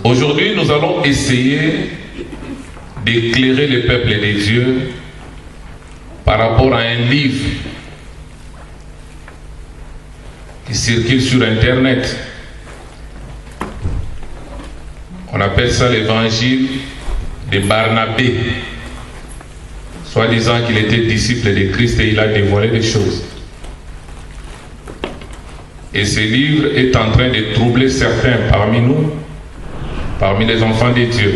Aujourd'hui, nous allons essayer d'éclairer le peuple de Dieu par rapport à un livre qui circule sur Internet. On appelle ça l'évangile de Barnabé, soi-disant qu'il était disciple de Christ et il a dévoilé des choses. Et ce livre est en train de troubler certains parmi nous, parmi les enfants de Dieu.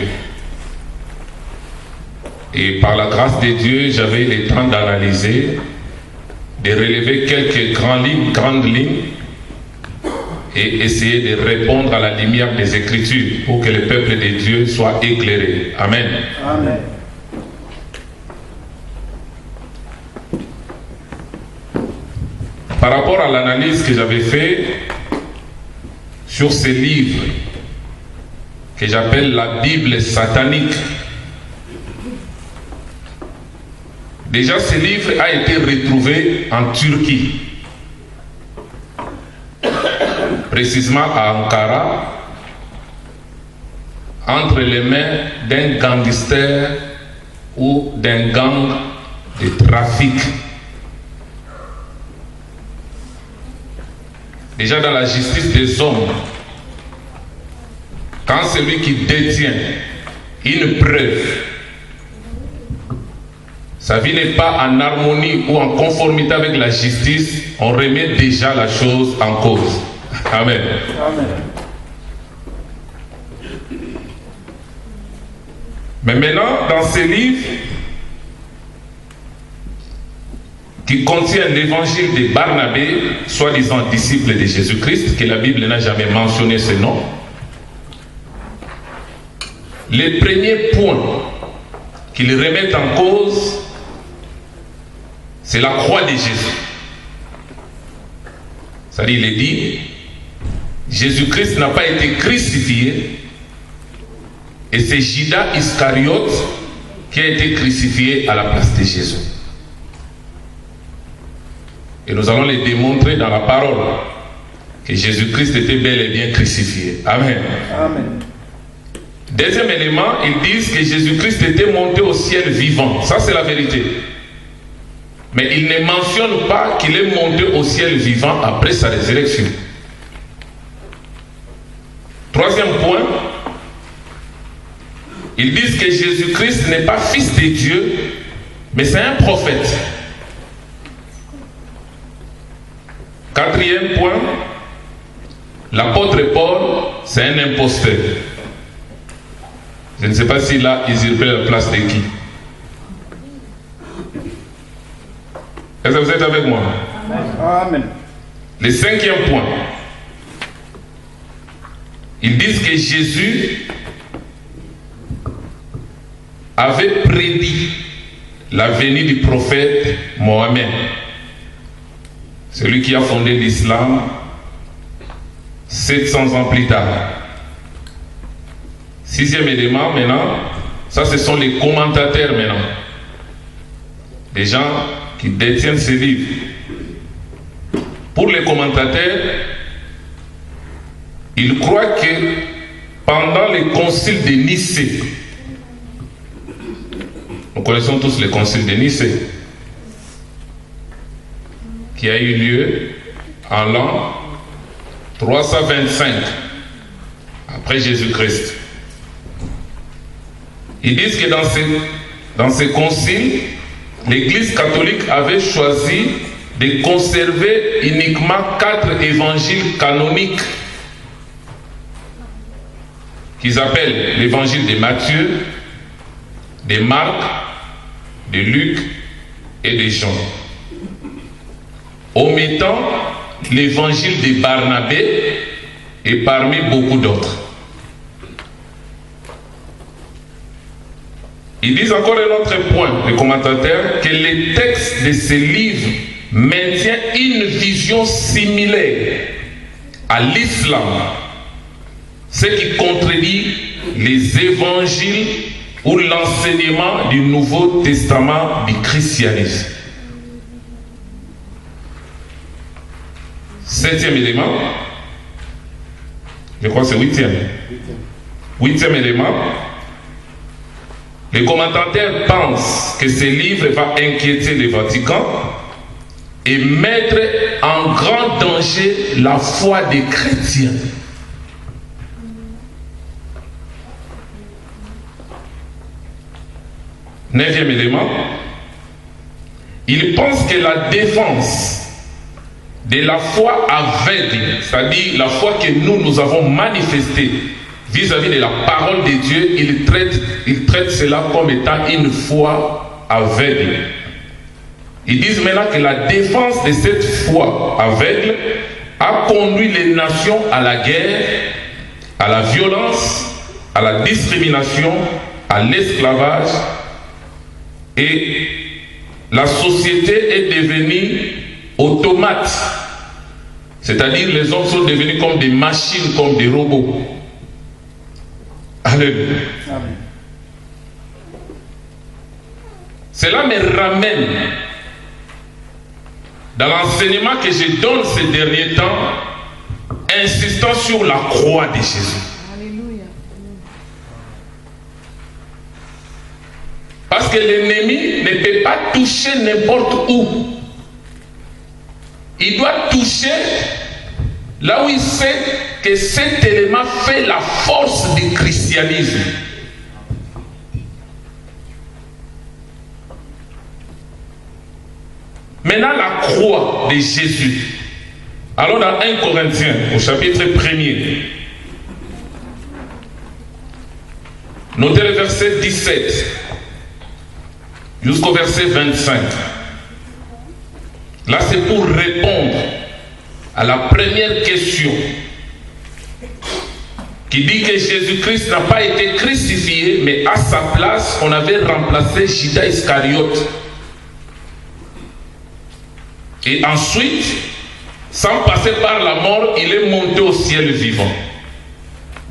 Et par la grâce de Dieu, j'avais eu le temps d'analyser, de relever quelques grandes lignes et essayer de répondre à la lumière des Écritures pour que le peuple de Dieu soit éclairé. Amen. Amen. Par rapport à l'analyse que j'avais faite sur ce livre que j'appelle la Bible satanique, déjà ce livre a été retrouvé en Turquie, précisément à Ankara, entre les mains d'un gangster ou d'un gang de trafic. Déjà dans la justice des hommes, quand celui qui détient une preuve, sa vie n'est pas en harmonie ou en conformité avec la justice, on remet déjà la chose en cause. Amen. Amen. Mais maintenant, dans ce livre qui contient l'évangile de Barnabé, soi-disant disciple de Jésus-Christ, que la Bible n'a jamais mentionné ce nom, le premier point qu'il remet en cause, c'est la croix de Jésus. C'est-à-dire, il est dit, Jésus-Christ n'a pas été crucifié, et c'est Judas Iscariote qui a été crucifié à la place de Jésus. Et nous allons les démontrer dans la parole que Jésus-Christ était bel et bien crucifié. Amen. Amen. Deuxième élément, ils disent que Jésus-Christ était monté au ciel vivant. Ça, c'est la vérité. Mais ils ne mentionnent pas qu'il est monté au ciel vivant après sa résurrection. Troisième point, ils disent que Jésus-Christ n'est pas fils de Dieu, mais c'est un prophète. Quatrième point, l'apôtre Paul, c'est un imposteur. Je ne sais pas s'il a usurpé la place de qui. Est-ce que vous êtes avec moi? Amen. Le cinquième point, ils disent que Jésus avait prédit la venue du prophète Mohammed, celui qui a fondé l'islam 700 ans plus tard. Sixième élément maintenant, ça ce sont les commentateurs maintenant, les gens qui détiennent ces livres. Pour les commentateurs, ils croient que pendant le concile de Nicée, nous connaissons tous le concile de Nicée, qui a eu lieu en l'an 325 après Jésus-Christ. Ils disent que dans ce concile, l'Église catholique avait choisi de conserver uniquement 4 évangiles canoniques qu'ils appellent l'évangile de Matthieu, de Marc, de Luc et de Jean, omettant l'évangile de Barnabé et parmi beaucoup d'autres. Ils disent encore un autre point, les commentateurs, que les textes de ce livre maintiennent une vision similaire à l'islam, ce qui contredit les évangiles ou l'enseignement du Nouveau Testament du christianisme. Septième élément, Je crois que c'est 8e. 8e élément. Les commentateurs pensent que ce livre va inquiéter le Vatican et mettre en grand danger la foi des chrétiens. Neuvième élément, il pense que la défense de la foi aveugle, c'est-à-dire la foi que nous avons manifestée vis-à-vis de la parole de Dieu, il traite cela comme étant une foi aveugle. Ils disent maintenant que la défense de cette foi aveugle a conduit les nations à la guerre, à la violence, à la discrimination, à l'esclavage, et la société est devenue automate, c'est-à-dire les hommes sont devenus comme des machines, comme des robots. Alléluia. Amen. Cela me ramène dans l'enseignement que je donne ces derniers temps, insistant sur la croix de Jésus. Alléluia. Parce que l'ennemi ne peut pas toucher n'importe où. Il doit toucher là où il sait que cet élément fait la force du christianisme. Maintenant, la croix de Jésus. Allons dans 1 Corinthiens, au chapitre 1er. Notez le verset 17 jusqu'au verset 25. Là, c'est pour répondre à la première question qui dit que Jésus-Christ n'a pas été crucifié, mais à sa place, on avait remplacé Judas Iscariote. Et ensuite, sans passer par la mort, il est monté au ciel vivant.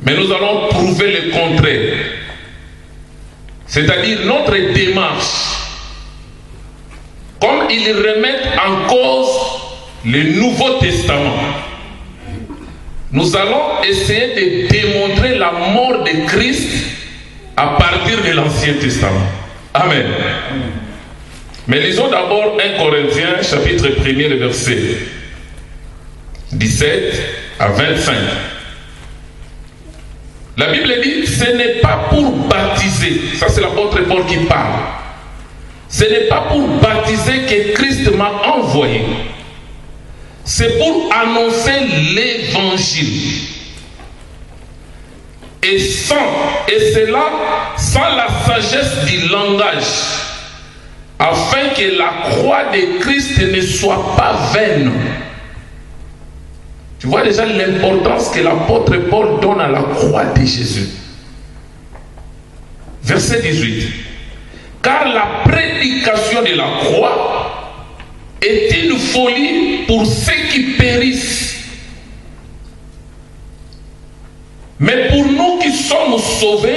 Mais nous allons prouver le contraire. C'est-à-dire notre démarche. Comme ils remettent en cause le Nouveau Testament, nous allons essayer de démontrer la mort de Christ à partir de l'Ancien Testament. Amen. Mais lisons d'abord 1 Corinthiens, chapitre 1er, le verset 17 à 25. La Bible dit, ce n'est pas pour baptiser, ça c'est l'apôtre Paul qui parle, ce n'est pas pour baptiser que Christ m'a envoyé, c'est pour annoncer l'évangile. Et cela sans la sagesse du langage, afin que la croix de Christ ne soit pas vaine. Tu vois déjà l'importance que l'apôtre Paul donne à la croix de Jésus. Verset 18. Car la prédication de la croix est une folie pour ceux qui périssent. Mais pour nous qui sommes sauvés,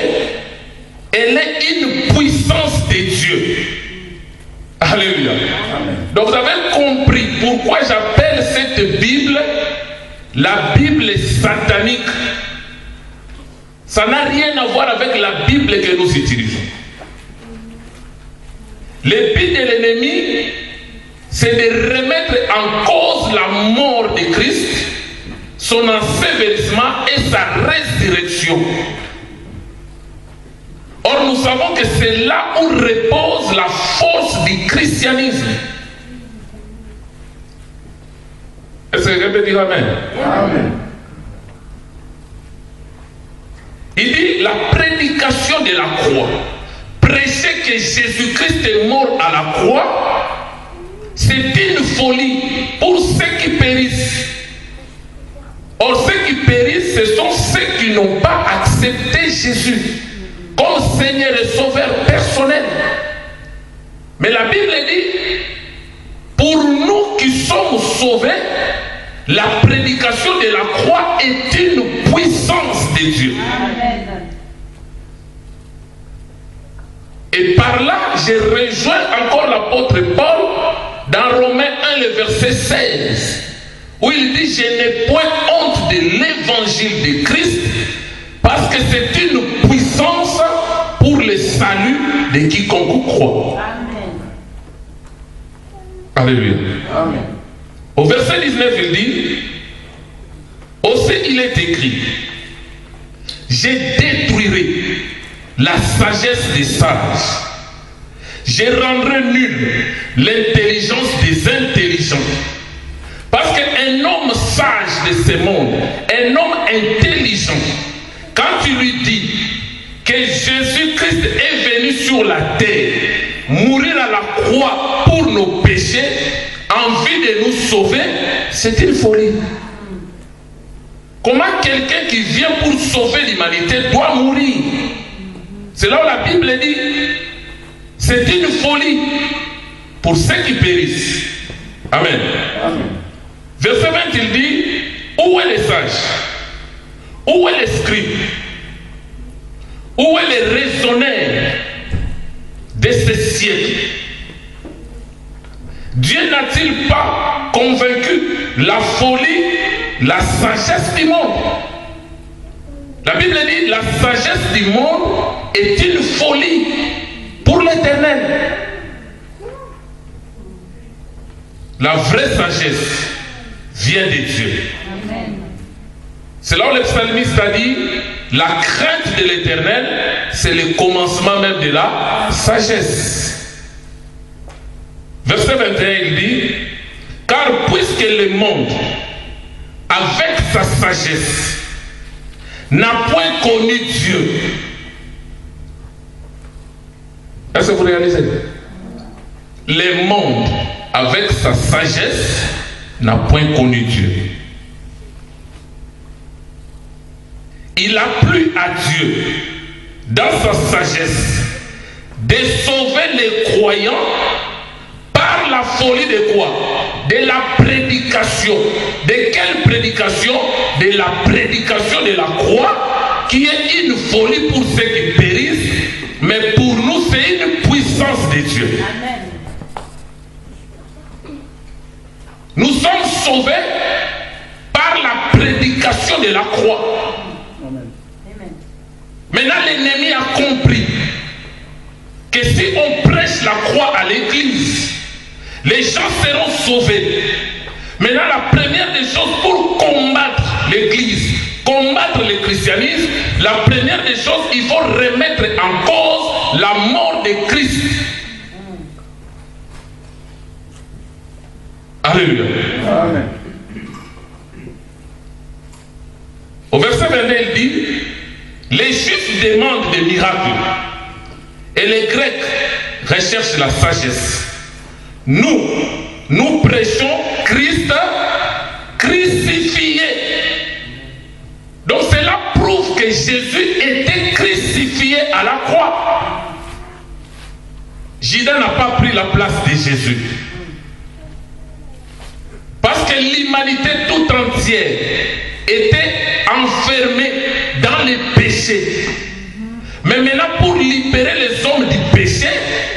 elle est une puissance de Dieu. Alléluia. Donc vous avez compris pourquoi j'appelle cette Bible la Bible satanique. Ça n'a rien à voir avec la Bible que nous utilisons. Le but de l'ennemi, c'est de remettre en cause la mort de Christ, son ensevelissement et sa résurrection. Or, nous savons que c'est là où repose la force du christianisme. Est-ce que quelqu'un peut dire Amen? Amen. Il dit la prédication de la croix. Prêcher que Jésus-Christ est mort à la croix, c'est une folie pour ceux qui périssent. Or, ceux qui périssent, ce sont ceux qui n'ont pas accepté Jésus comme Seigneur et Sauveur personnel. Mais la Bible dit, pour nous qui sommes sauvés, la prédication de la croix est une puissance de Dieu. Amen. Et par là, je rejoins encore l'apôtre Paul dans Romains 1, le verset 16, où il dit « Je n'ai point honte de l'évangile de Christ, parce que c'est une puissance pour le salut de quiconque croit. » Alléluia. Amen. Au verset 19, il dit « Aussi il est écrit, je détruirai la sagesse des sages, je rendrai nulle l'intelligence des intelligents. » Parce qu'un homme sage de ce monde, un homme intelligent, quand tu lui dis que Jésus-Christ est venu sur la terre, mourir à la croix pour nos péchés, en vue de nous sauver, c'est une folie. Comment quelqu'un qui vient pour sauver l'humanité doit mourir? C'est là où la Bible dit, c'est une folie pour ceux qui périssent. Amen. Amen. Verset 20, il dit, où est le sage? Où est le scribe? Où est le raisonneur de ce siècle? Dieu n'a-t-il pas convaincu la folie, la sagesse du monde? La Bible dit, la sagesse du monde est une folie pour l'Éternel. La vraie sagesse vient de Dieu. C'est là où le psalmiste a dit, la crainte de l'Éternel, c'est le commencement même de la sagesse. Verset 21, il dit, car puisque le monde, avec sa sagesse, n'a point connu Dieu. Est-ce que vous réalisez? Le monde, avec sa sagesse, n'a point connu Dieu. Il a plu à Dieu, dans sa sagesse, de sauver les croyants par la folie de quoi? De la prédication. De quelle prédication? De la prédication de la croix, qui est une folie pour ceux qui périssent, mais pour nous c'est une puissance de Dieu. Amen. Nous sommes sauvés par la prédication de la croix. Amen. Maintenant l'ennemi a compris que si on prêche la croix à l'église, les gens seront sauvés. Maintenant la première des choses pour combattre l'église, combattre le christianisme, la première des choses, il faut remettre en cause la mort de Christ. Alléluia. Amen. Au verset 22, il dit, les Juifs demandent des miracles et les Grecs recherchent la sagesse. Nous prêchons Christ crucifié. Donc cela prouve que Jésus était crucifié à la croix. Judas n'a pas pris la place de Jésus. Parce que l'humanité tout entière était enfermée dans les péchés. Mais maintenant, pour libérer les hommes du péché,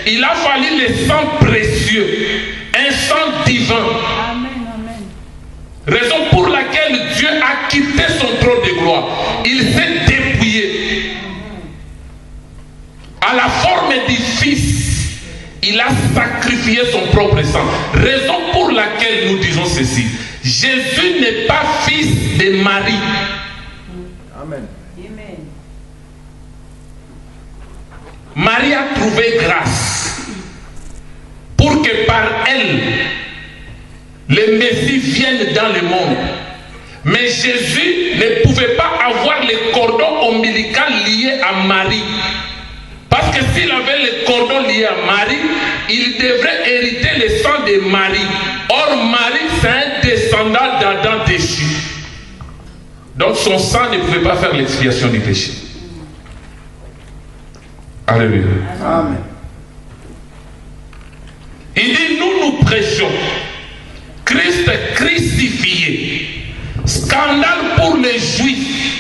il a fallu le sang précieux, un sang divin. Amen, amen. Raison pour laquelle Dieu a quitté son trône de gloire. Il s'est dépouillé. À la forme du Fils, il a sacrifié son propre sang. Raison pour laquelle nous disons ceci. Jésus n'est pas fils de Marie. Amen. Marie a trouvé grâce pour que par elle, le Messie vienne dans le monde. Mais Jésus ne pouvait pas avoir le cordon ombilical lié à Marie. Parce que s'il avait le cordon lié à Marie, il devrait hériter le sang de Marie. Or, Marie, c'est un descendant d'Adam déchu. Donc, son sang ne pouvait pas faire l'expiation du péché. Alléluia. Amen. Il dit, nous prêchons Christ crucifié. Scandale pour les Juifs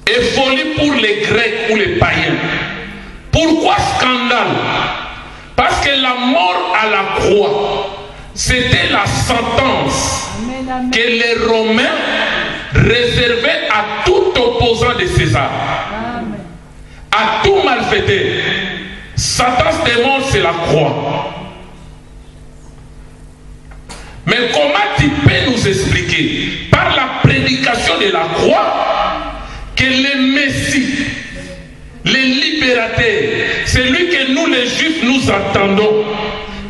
et folie pour les Grecs ou les païens. Pourquoi scandale? Parce que la mort à la croix, c'était la sentence que les Romains réservaient à tout opposant de César, à tout malfaiteur. Satan's démon, c'est la croix. Mais comment tu peux nous expliquer par la prédication de la croix que le Messie, le libérateur, celui que nous les Juifs nous attendons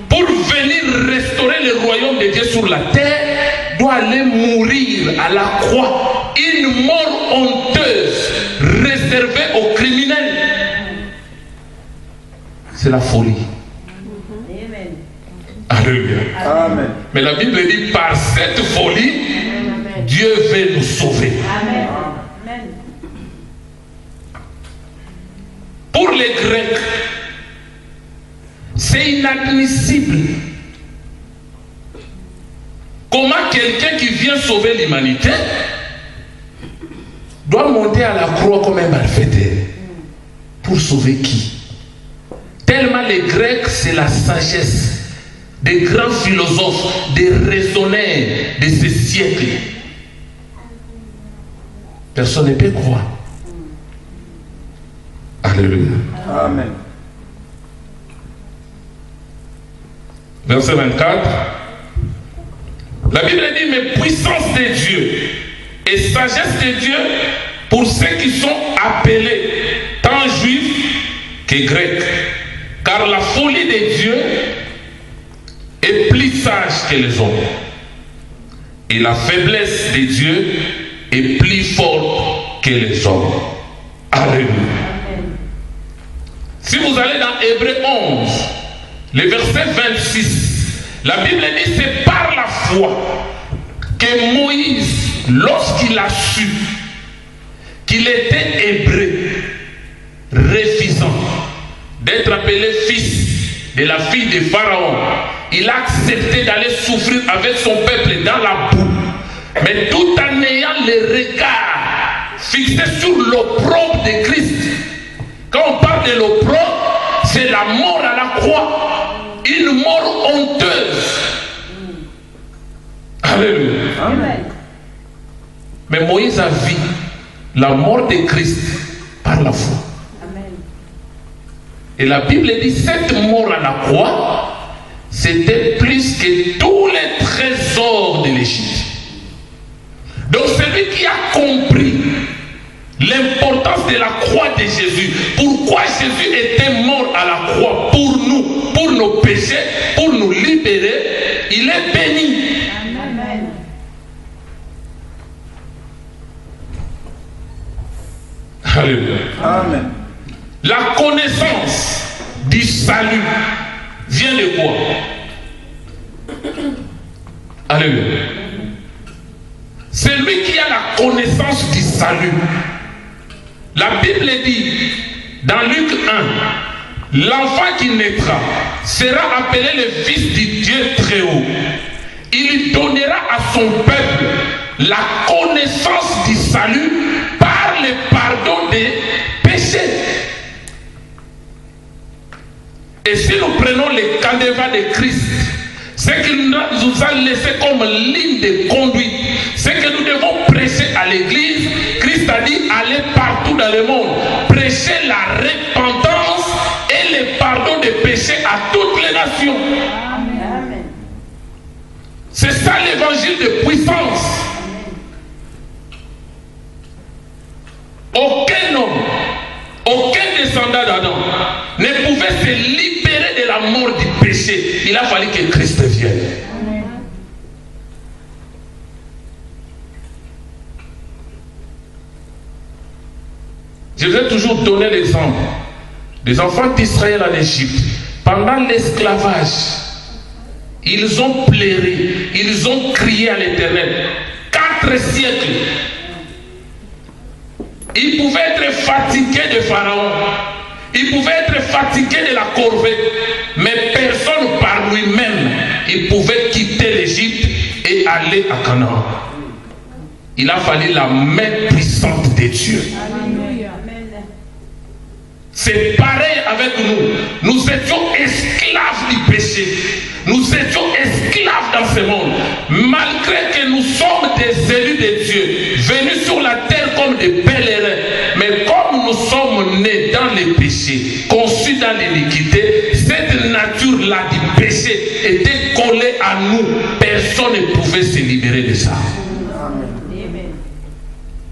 pour venir restaurer le royaume de Dieu sur la terre, doit aller mourir à la croix, une mort honteuse réservée aux criminels? C'est la folie. Alléluia. Amen. Mais la Bible dit, par cette folie, amen, Dieu veut nous sauver. Amen. Amen. Pour les Grecs, c'est inadmissible. Comment quelqu'un qui vient sauver l'humanité doit monter à la croix comme un malfaiteur? Pour sauver qui? Tellement les Grecs, c'est la sagesse des grands philosophes, des raisonnaires de ces siècles. Personne ne peut croire. Alléluia. Amen. Verset 24. La Bible dit, mais puissance de Dieu et sagesse de Dieu pour ceux qui sont appelés, tant juifs que grecs. Car la folie de Dieu est plus sage que les hommes, et la faiblesse de Dieu est plus forte que les hommes. Alléluia. Si vous allez dans Hébreux 11, le verset 26, la Bible dit, c'est par la foi que Moïse, lorsqu'il a su qu'il était hébreu, refusant d'être appelé fils de la fille de Pharaon, il a accepté d'aller souffrir avec son peuple dans la boue, mais tout en ayant le regard fixé sur l'opprobre de Christ. Quand on parle de l'opprobre, c'est la mort à la croix, une mort honteuse. Alléluia. Amen. Mais Moïse a vu la mort de Christ par la foi. Amen. Et la Bible dit, cette mort à la croix, c'était plus que tous les trésors de l'Égypte. Donc celui qui a compris l'importance de la croix de Jésus, pourquoi Jésus était mort à la croix pour nous, pour nos péchés, pour nous libérer, il est béni. Amen. Alléluia. Amen. La connaissance du salut vient de quoi? Alléluia. Celui qui a la connaissance du salut. La Bible dit dans Luc 1, l'enfant qui naîtra sera appelé le fils du Dieu très haut. Il donnera à son peuple la connaissance du salut par le pardon des péchés. Et si nous prenons les canevas de Christ, ce qu'il nous a laissé comme ligne de conduite, c'est que nous devons prêcher à l'église. Christ a dit, allez partout dans le monde, prêchez la repentance et le pardon des péchés à toutes les nations. Amen. C'est ça l'évangile de puissance. Aucun homme, aucun descendant d'Adam ne pouvait se libérer de la mort du péché. Il a fallu que Christ vienne. Amen. Je vais toujours donner l'exemple des enfants d'Israël en Égypte. Pendant l'esclavage, ils ont pleuré, ils ont crié à l'Éternel. 4 siècles. Ils pouvaient être fatigués de Pharaon. Ils pouvaient être fatigués de la corvée. Mais personne par lui-même, il pouvait quitter l'Égypte et aller à Canaan. Il a fallu la main puissante de Dieu. Alléluia. C'est pareil avec nous. Nous étions esclaves du péché. Nous étions esclaves dans ce monde. Malgré que nous sommes des élus de Dieu, venus sur la terre comme des pèlerins. Mais comme nous sommes nés dans les péchés, conçus dans l'iniquité, cette nature-là du péché était collée à nous. Personne ne pouvait se libérer de ça.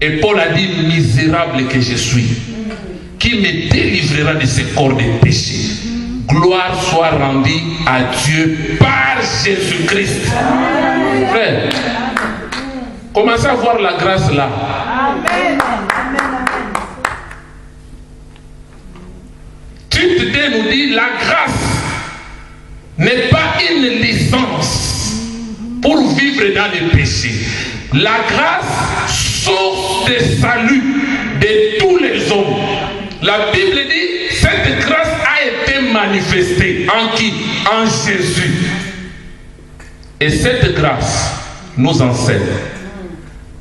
Et Paul a dit, misérable que je suis, qui me délivrera de ce corps de péché. Gloire soit rendue à Dieu par Jésus-Christ. Frère, commencez à voir la grâce là. Amen. Tite nous dit, la grâce n'est pas une licence pour vivre dans les péchés. La grâce, source de salut de tous les hommes. La Bible dit, cette grâce a été manifestée en qui? En Jésus. Et cette grâce nous enseigne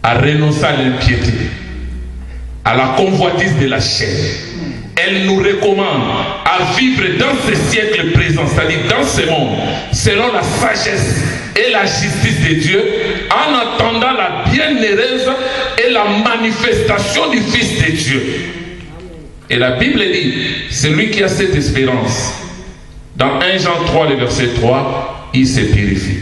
à renoncer à l'impiété, à la convoitise de la chair. Elle nous recommande à vivre dans ce siècle présent, c'est-à-dire dans ce monde, selon la sagesse et la justice de Dieu, en attendant la bienheureuse et la manifestation du Fils de Dieu. Et la Bible dit, celui qui a cette espérance, dans 1 Jean 3, le verset 3, il se purifie.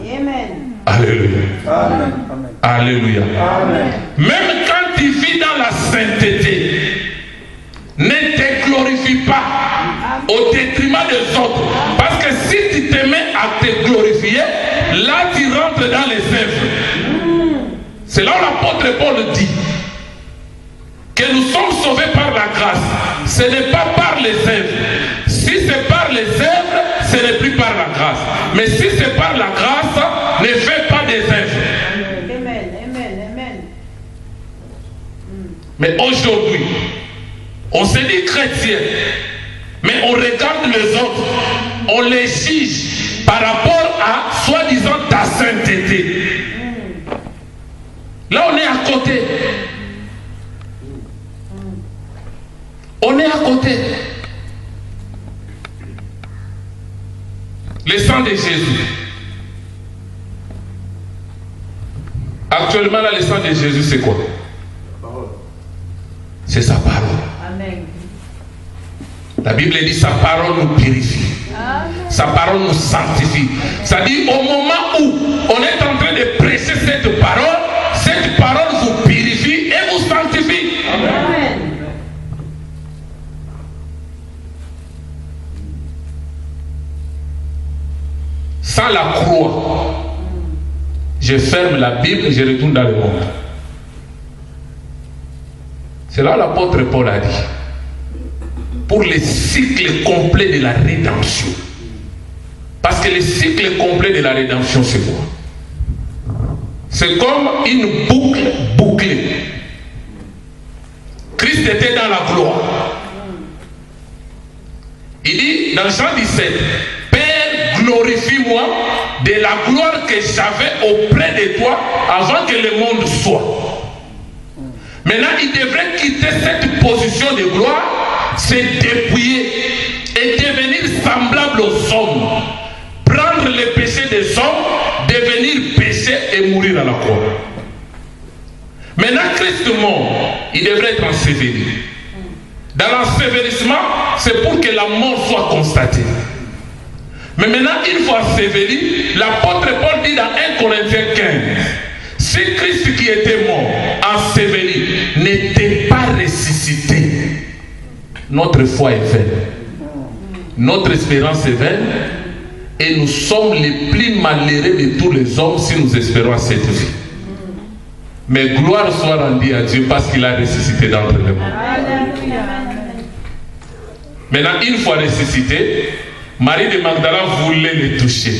Amen. Alléluia. Amen. Alléluia. Amen. Même quand tu vis dans la sainteté, ne te glorifie pas au détriment des autres. Parce que si tu te mets à te glorifier, là tu rentres dans les œuvres. C'est là où l'apôtre Paul dit que nous sommes sauvés par la grâce. Ce n'est pas par les œuvres. Si c'est par les œuvres, ce n'est plus par la grâce. Mais si c'est par la grâce, ne fais pas des œuvres. Amen, amen, amen. Mais aujourd'hui, on se dit chrétien, mais on regarde les autres, on les juge par rapport à, soi-disant, ta sainteté. Là, on est à côté. On est à côté. Le sang de Jésus. Actuellement, là, le sang de Jésus, c'est quoi? C'est sa parole. Amen. La Bible dit sa parole nous purifie. Amen. Sa parole nous sanctifie. Ça dit au moment où on est en train de prêcher cette parole vous purifie et vous sanctifie. Amen. Sans la croix, je ferme la Bible et je retourne dans le monde. C'est là l'apôtre Paul a dit, pour le cycle complet de la rédemption. Parce que le cycle complet de la rédemption, c'est quoi? C'est comme une boucle bouclée. Christ était dans la gloire. Il dit dans Jean 17, Père, glorifie-moi de la gloire que j'avais auprès de toi avant que le monde soit. Maintenant, il devrait quitter cette position de gloire, se dépouiller et devenir semblable aux hommes. Prendre les péchés des hommes, devenir péché et mourir à la croix. Maintenant, Christ mort, il devrait être enseveli. Dans l'ensevelissement, c'est pour que la mort soit constatée. Mais maintenant, une fois enseveli, l'apôtre Paul dit dans 1 Corinthiens 15, si Christ qui était mort, enseveli, n'était pas ressuscité, notre foi est vaine. Notre espérance est vaine. Et nous sommes les plus malheureux de tous les hommes si nous espérons à cette vie. Mais gloire soit rendue à Dieu parce qu'il a ressuscité d'entre les morts. Maintenant, une fois ressuscité, Marie de Magdala voulait le toucher.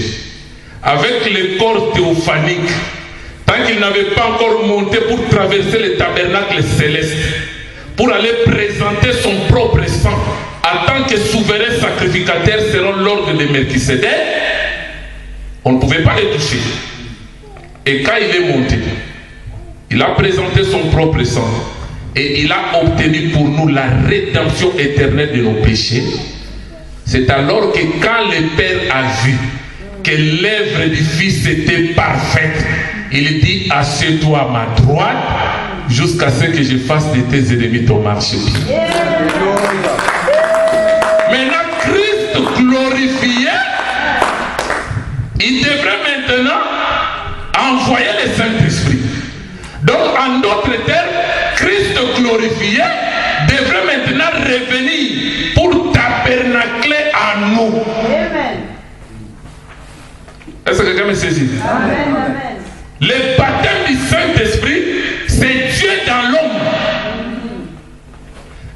Avec le corps théophanique, tant qu'il n'avait pas encore monté pour traverser le tabernacle céleste, pour aller présenter son propre sang en tant que souverain sacrificateur selon l'ordre de Melchisédek, on ne pouvait pas le toucher. Et quand il est monté, il a présenté son propre sang et il a obtenu pour nous la rédemption éternelle de nos péchés. C'est alors que quand le Père a vu que l'œuvre du Fils était parfaite, Il dit, assieds-toi à ma droite jusqu'à ce que je fasse de tes ennemis ton marchepied. Maintenant, Christ glorifié, il devrait maintenant envoyer le Saint-Esprit. Donc, en d'autres termes, Christ glorifié devrait maintenant revenir pour tabernacler en nous. Amen. Est-ce que quelqu'un me saisit? Amen, amen. Le baptême du Saint-Esprit, c'est Dieu dans l'homme.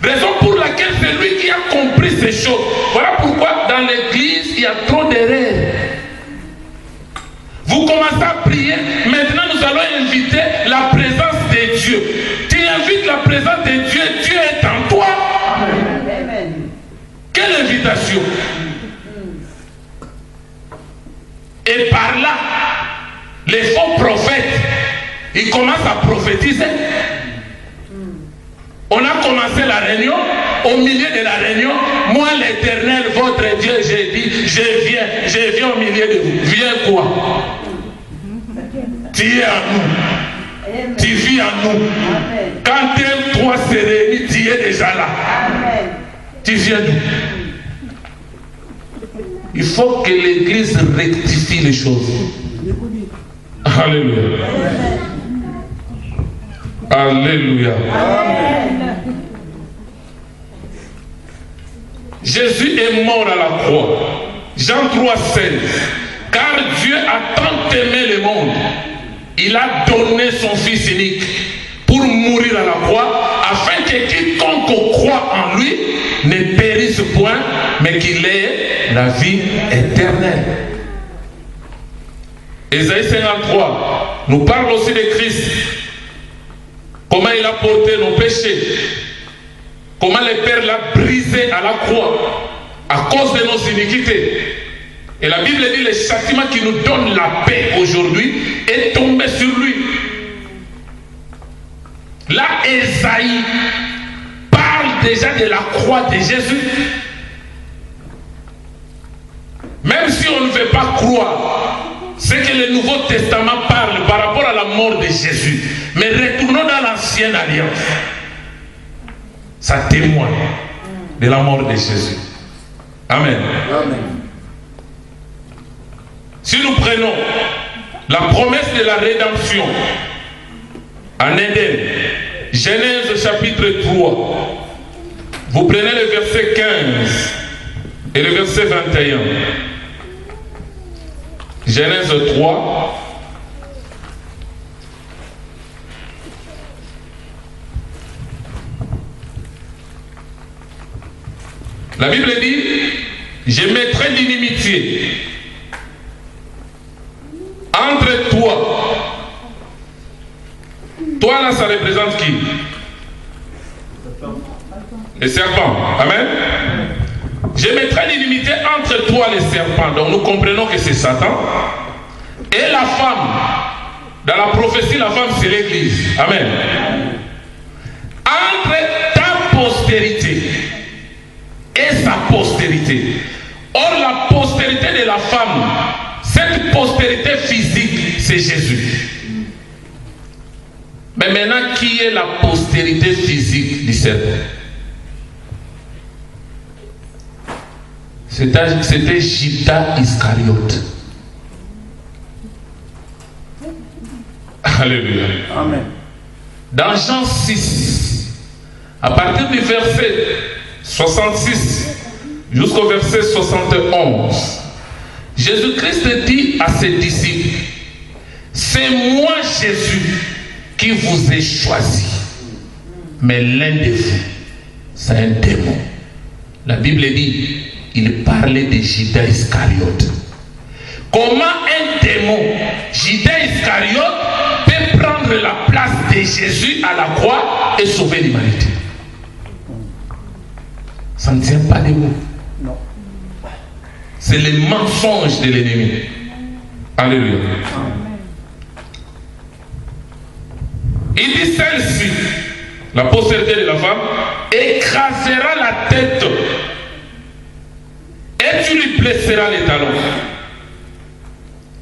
Raison pour laquelle c'est lui qui a compris ces choses. Voilà pourquoi dans l'église, il y a trop d'erreurs. Vous commencez à prier, maintenant nous allons inviter la présence de Dieu. Tu invites la présence de Dieu, Dieu est en toi. Amen. Quelle invitation! Et par là, les faux prophètes, ils commencent à prophétiser. On a commencé la réunion, au milieu de la réunion, moi l'Éternel, votre Dieu, j'ai dit, je viens au milieu de vous. Viens quoi? Tu es en nous. Tu vis en nous. Quand toi se réunit, tu es déjà là. Tu viens d'où? Il faut que l'Église rectifie les choses. Alléluia. Alléluia. Jésus est mort à la croix. Jean 3,16. Car Dieu a tant aimé le monde, il a donné son Fils unique pour mourir à la croix, afin que quiconque croit en lui ne périsse point, mais qu'il ait la vie éternelle. Ésaïe 53 nous parle aussi de Christ. Comment il a porté nos péchés. Comment le Père l'a brisé à la croix à cause de nos iniquités. Et la Bible dit le châtiment qui nous donne la paix aujourd'hui est tombé sur lui. Là, Ésaïe parle déjà de la croix de Jésus. Même si on ne veut pas croire ce que le Nouveau Testament parle par rapport à la mort de Jésus, mais retournons dans l'Ancienne Alliance. Ça témoigne de la mort de Jésus. Amen. Amen. Si nous prenons la promesse de la rédemption en Éden, Genèse chapitre 3, vous prenez le verset 15 et le verset 21. Genèse 3. La Bible dit, je mettrai l'inimitié entre toi. Toi là, ça représente qui? Les serpents. Amen. Je mettrai l'inimitié entre toi et les serpents. Donc nous comprenons que c'est Satan. Et la femme. Dans la prophétie, la femme c'est l'église. Amen. Entre ta postérité et sa postérité. Or la postérité de la femme, cette postérité physique, c'est Jésus. Mais maintenant, qui est la postérité physique du serpent? C'était Judas Iscariote. Alléluia. Amen. Dans Jean 6, à partir du verset 66 jusqu'au verset 71, Jésus-Christ dit à ses disciples, c'est moi Jésus qui vous ai choisi, mais l'un de vous, c'est un démon. La Bible dit, il parlait de Judas Iscariote. Comment un démon, Judas Iscariote, peut prendre la place de Jésus à la croix et sauver l'humanité? Ça ne tient pas debout. Non. C'est le mensonge de l'ennemi. Alléluia. Il dit celle-ci, la postérité de la femme, écrasera la tête et tu lui blesseras les talons.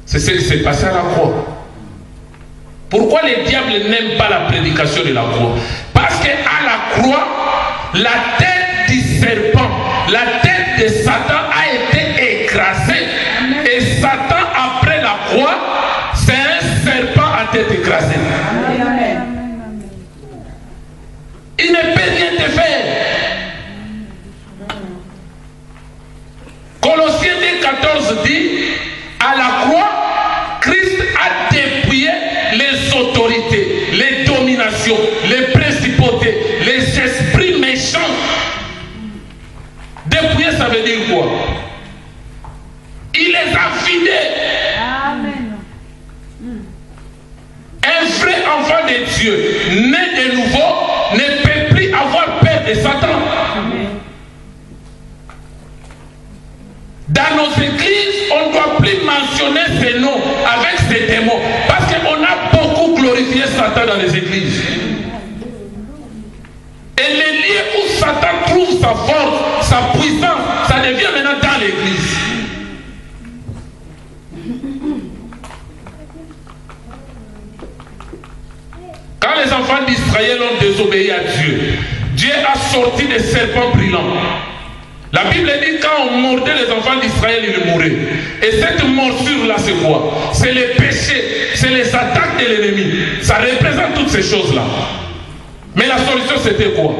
C'est ce qui s'est passé à la croix. Pourquoi le diable n'aime pas la prédication de la croix? Parce qu'à la croix, la tête du serpent, la tête de Satan a été écrasée. Et Satan, après la croix, c'est un serpent à tête écrasée. Il ne peut rien te faire. Colossiens 2,14 dit, à la croix, Christ a dépouillé les autorités, les dominations, les principautés, les esprits méchants. Dépouiller, ça veut dire quoi? Il les a vidés. Amen. Un vrai enfant de Dieu, né de nouveau, ne peut plus avoir peur de Satan. Amen. Dans nos églises, on ne doit plus mentionner ces noms avec ces démons. Parce qu'on a beaucoup glorifié Satan dans les églises. Et les lieux où Satan trouve sa force, sa puissance, ça devient maintenant dans l'église. Quand les enfants d'Israël ont désobéi à Dieu, Dieu a sorti des serpents brillants. La Bible dit quand on mordait les enfants d'Israël, ils mouraient. Et cette morsure-là, c'est quoi? C'est les péchés, c'est les attaques de l'ennemi. Ça représente toutes ces choses-là. Mais la solution, c'était quoi?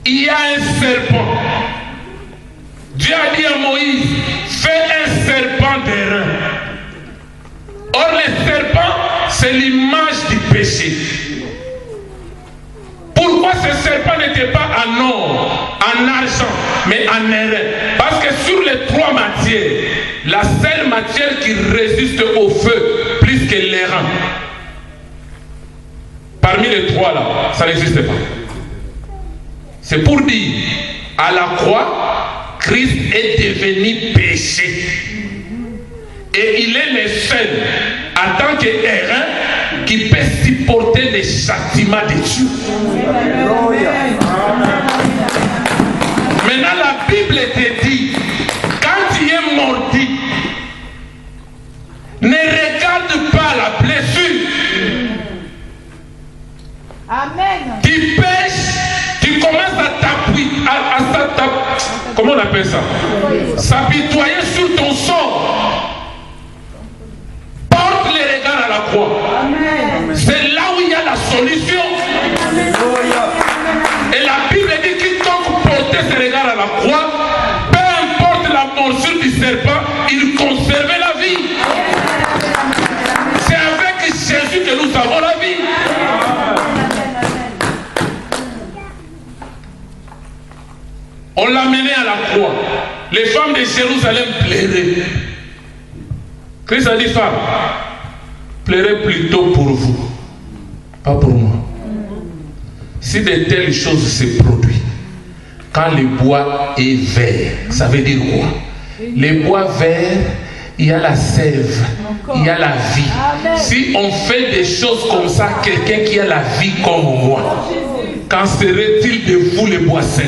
Il y a un serpent. Dieu a dit à Moïse, fais un serpent d'airain. Or, le serpent, c'est l'image du péché. Pourquoi ce serpent n'était pas en or, en argent, mais en airain? Parce que sur les trois matières, la seule matière qui résiste au feu, plus que l'airain, parmi les trois là, ça n'existe pas. C'est pour dire, à la croix, Christ est devenu péché. Et il est le seul, en tant qu'airain, qui peut supporter les châtiments de Dieu. Maintenant, la Bible te dit, quand tu es mordu, ne regarde pas la blessure. Amen. Tu pêches, tu commences à t'appuyer, comment on appelle ça? S'apitoyer sur ton sort. Porte les regards à la croix. C'est là où il y a la solution. Amen. Et la Bible dit quiconque portait ses regards à la croix, peu importe la morsure du serpent, il conservait la vie. C'est avec Jésus que nous avons la vie. On l'a mené à la croix. Les femmes de Jérusalem pleuraient. Christ a dit, femme, pleurez plutôt pour vous, pas pour moi. Si de telles choses se produisent, quand le bois est vert, ça veut dire quoi? Le bois vert, il y a la sève, il y a la vie. Amen. Si on fait des choses comme ça, quelqu'un qui a la vie comme moi, qu'en serait-il de vous les bois secs?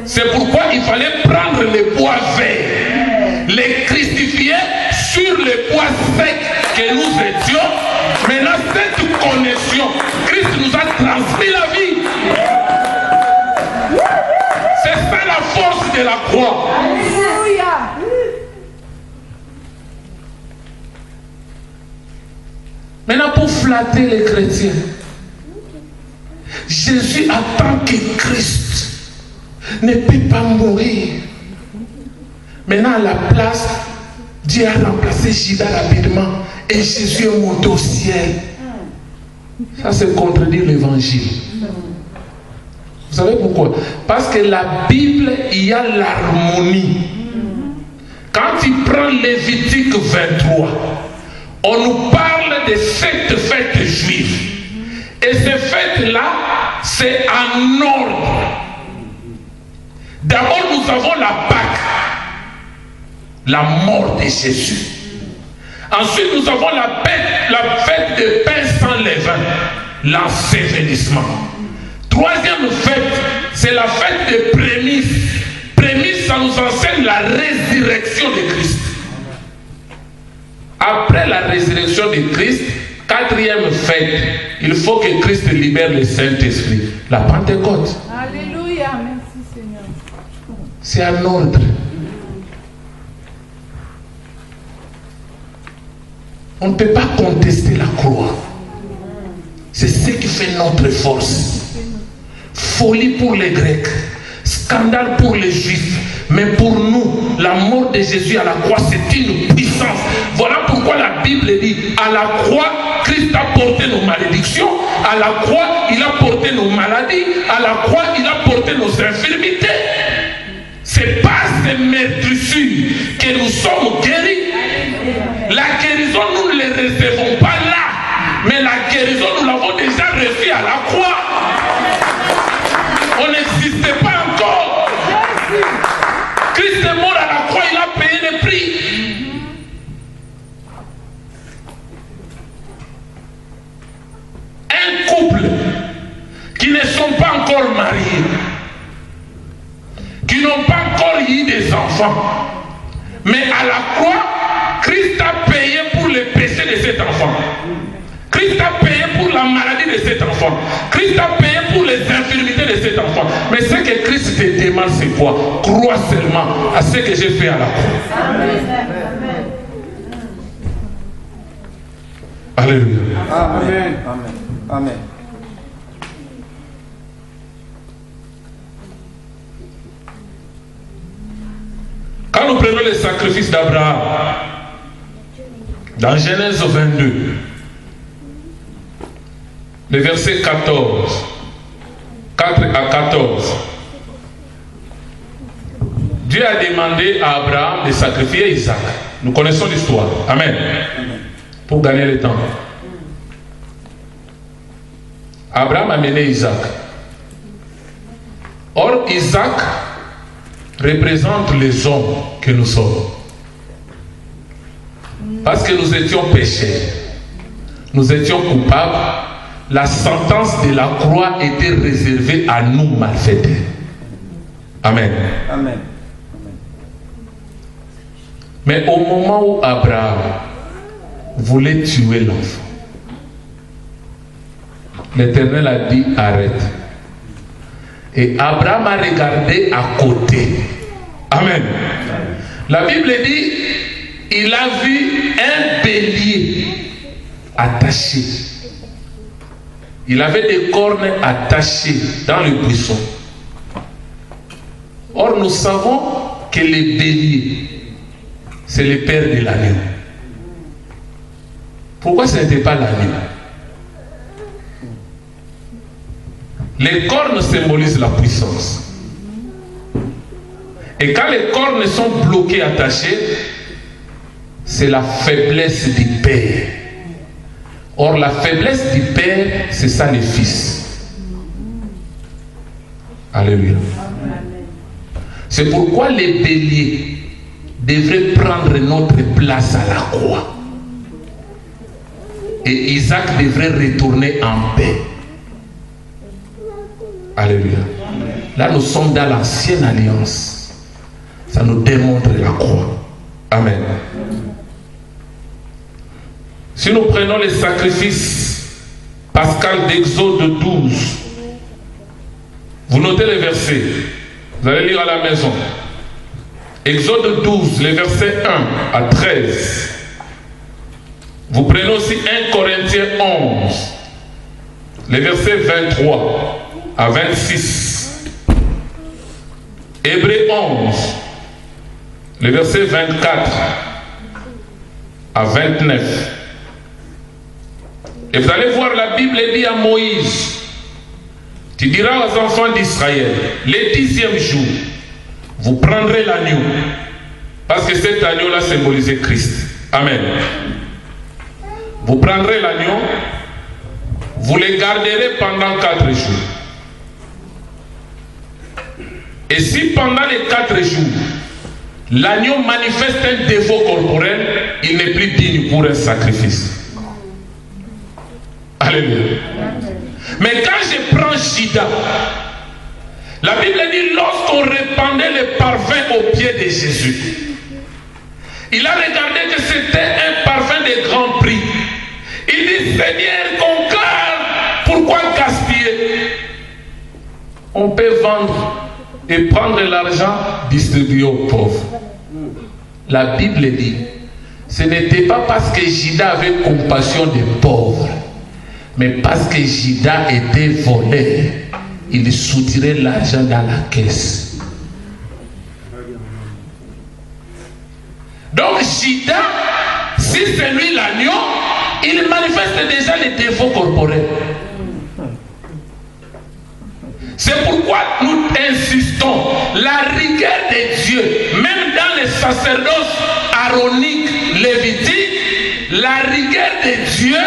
C'est pourquoi il fallait prendre les bois verts, les crucifier sur les bois secs que nous étions. Maintenant, cette connexion, Christ nous a transmis la vie. C'est ça la force de la croix. Alléluia. Maintenant, pour flatter les chrétiens, Jésus attend que Christ ne peut pas mourir. Maintenant, à la place, Dieu a remplacé Judas rapidement et Jésus est monté au ciel. Ça, c'est contredire l'évangile. Vous savez pourquoi? Parce que la Bible, il y a l'harmonie. Quand tu prends Lévitique 23, on nous parle de cette fête juive. Et cette fête-là, c'est en ordre. D'abord, nous avons la Pâque, la mort de Jésus. Ensuite, nous avons la fête de pain sans levain, l'ensevelissement. Troisième fête, c'est la fête de prémices. Prémices, ça nous enseigne la résurrection de Christ. Après la résurrection de Christ, quatrième fête, il faut que Christ libère le Saint-Esprit. La Pentecôte. Alléluia, merci Seigneur. C'est un ordre. On ne peut pas contester la croix. C'est ce qui fait notre force. Folie pour les Grecs, scandale pour les Juifs, mais pour nous, la mort de Jésus à la croix, c'est une puissance. Voilà pourquoi la Bible dit, à la croix, Christ a porté nos malédictions, à la croix, il a porté nos maladies, à la croix, il a porté nos infirmités. C'est par ces meurtrissures que nous sommes guéris. La guérison, nous ne les recevons pas là, mais la guérison, nous l'avons déjà reçue à la croix. On n'existait pas encore. Christ est mort à la croix, il a payé le prix. Un couple qui ne sont pas encore mariés, qui n'ont pas encore eu des enfants, mais à la croix, Christ a payé pour les péchés de cet enfant. Christ a payé pour la maladie de cet enfant. Christ a payé pour les infirmités de cet enfant. Mais ce que Christ te demande, c'est quoi? Crois seulement à ce que j'ai fait à la croix. Amen. Alléluia. Amen. Amen. Amen. Quand nous prenons le sacrifice d'Abraham, dans Genèse 22, le verset 14, 4 à 14, Dieu a demandé à Abraham de sacrifier Isaac. Nous connaissons l'histoire. Amen. Pour gagner le temps. Abraham a mené Isaac. Or, Isaac représente les hommes que nous sommes. Parce que nous étions pécheurs. Nous étions coupables. La sentence de la croix était réservée à nous malfaiteurs. Amen. Amen. Mais au moment où Abraham voulait tuer l'enfant, l'Éternel a dit arrête. Et Abraham a regardé à côté. Amen. La Bible dit, il a vu un bélier attaché. Il avait des cornes attachées dans le buisson. Or, nous savons que le bélier, c'est le père de l'agneau. Pourquoi ce n'était pas l'agneau? Les cornes symbolisent la puissance. Et quand les cornes sont bloquées, attachées, c'est la faiblesse du père. Or, la faiblesse du père, c'est ça le fils. Alléluia. C'est pourquoi les béliers devraient prendre notre place à la croix. Et Isaac devrait retourner en paix. Alléluia. Là, nous sommes dans l'ancienne alliance. Ça nous démontre la croix. Amen. Si nous prenons les sacrifices pascal d'Exode 12, vous notez les versets. Vous allez lire à la maison. Exode 12, les versets 1 à 13. Vous prenez aussi 1 Corinthiens 11, les versets 23 à 26. Hébreux 11, les versets 24 à 29. Et vous allez voir, la Bible dit à Moïse, tu diras aux enfants d'Israël, le 10e jour, vous prendrez l'agneau, parce que cet agneau-là symbolisait Christ. Amen. Vous prendrez l'agneau, vous le garderez pendant 4 jours. Et si pendant les 4 jours, l'agneau manifeste un défaut corporel, il n'est plus digne pour un sacrifice. Alléluia. Mais quand je prends Judas, la Bible dit, lorsqu'on répandait le parfum aux pieds de Jésus, il a regardé que c'était un parfum Il dit, Seigneur, ton cœur, pourquoi gaspiller? On peut vendre et prendre l'argent, distribuer aux pauvres. La Bible dit, ce n'était pas parce que Judas avait compassion des pauvres, mais parce que Judas était voleur, il soutirait l'argent dans la caisse. Donc Judas, si c'est lui l'agneau, il manifeste déjà les défauts corporels. C'est pourquoi nous insistons, la rigueur de Dieu, même dans les sacerdoces aroniques, lévitiques, la rigueur de Dieu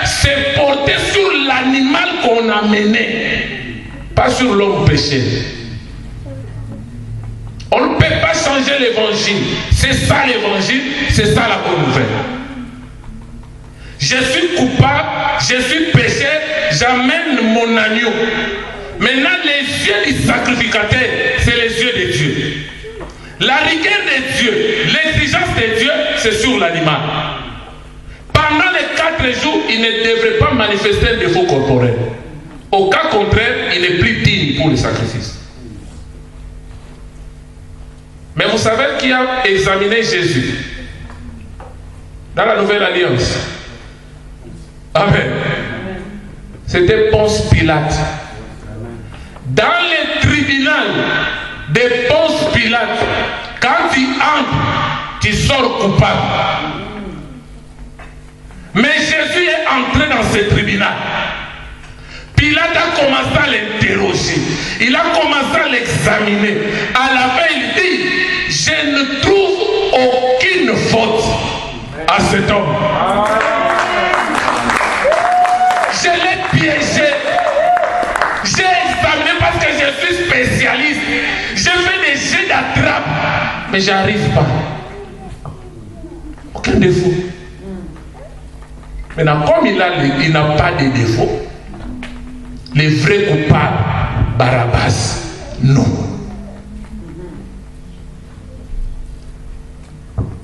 s'est portée sur l'animal qu'on a mené, pas sur l'homme péché. On ne peut pas changer l'évangile. C'est ça l'évangile, c'est ça la bonne nouvelle. Je suis coupable, je suis pécheur, j'amène mon agneau. Maintenant, les yeux du sacrificateur, c'est les yeux de Dieu. La rigueur de Dieu, l'exigence de Dieu, c'est sur l'animal. Pendant les 4 jours, il ne devrait pas manifester un défaut corporel. Au cas contraire, il n'est plus digne pour le sacrifice. Mais vous savez qui a examiné Jésus dans la Nouvelle Alliance? Amen. C'était Ponce Pilate. Dans les tribunaux de Ponce Pilate, quand tu entres, tu sors coupable. Mais Jésus est entré dans ce tribunal. Pilate a commencé à l'interroger. Il a commencé à l'examiner. À la fin, il dit, je ne trouve aucune faute à cet homme. Je l'ai piégé. J'ai examiné parce que je suis spécialiste. J'ai fait des jets d'attrape. Mais je n'arrive pas. Aucun défaut. Maintenant, comme il n'a pas de défaut, les vrais coupables, Barabbas, non.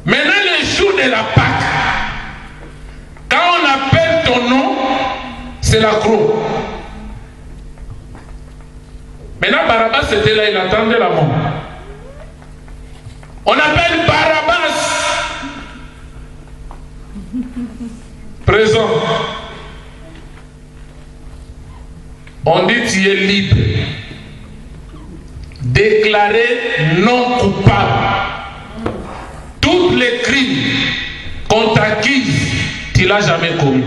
Maintenant, le jour de la Pâque, quand on appelle ton nom, c'est la croix. Maintenant, Barabbas était là, il attendait la mort. On appelle Barabbas. Présent. On dit tu es libre. Déclaré non coupable. Tous les crimes qu'on t'accuse, tu ne l'as jamais commis.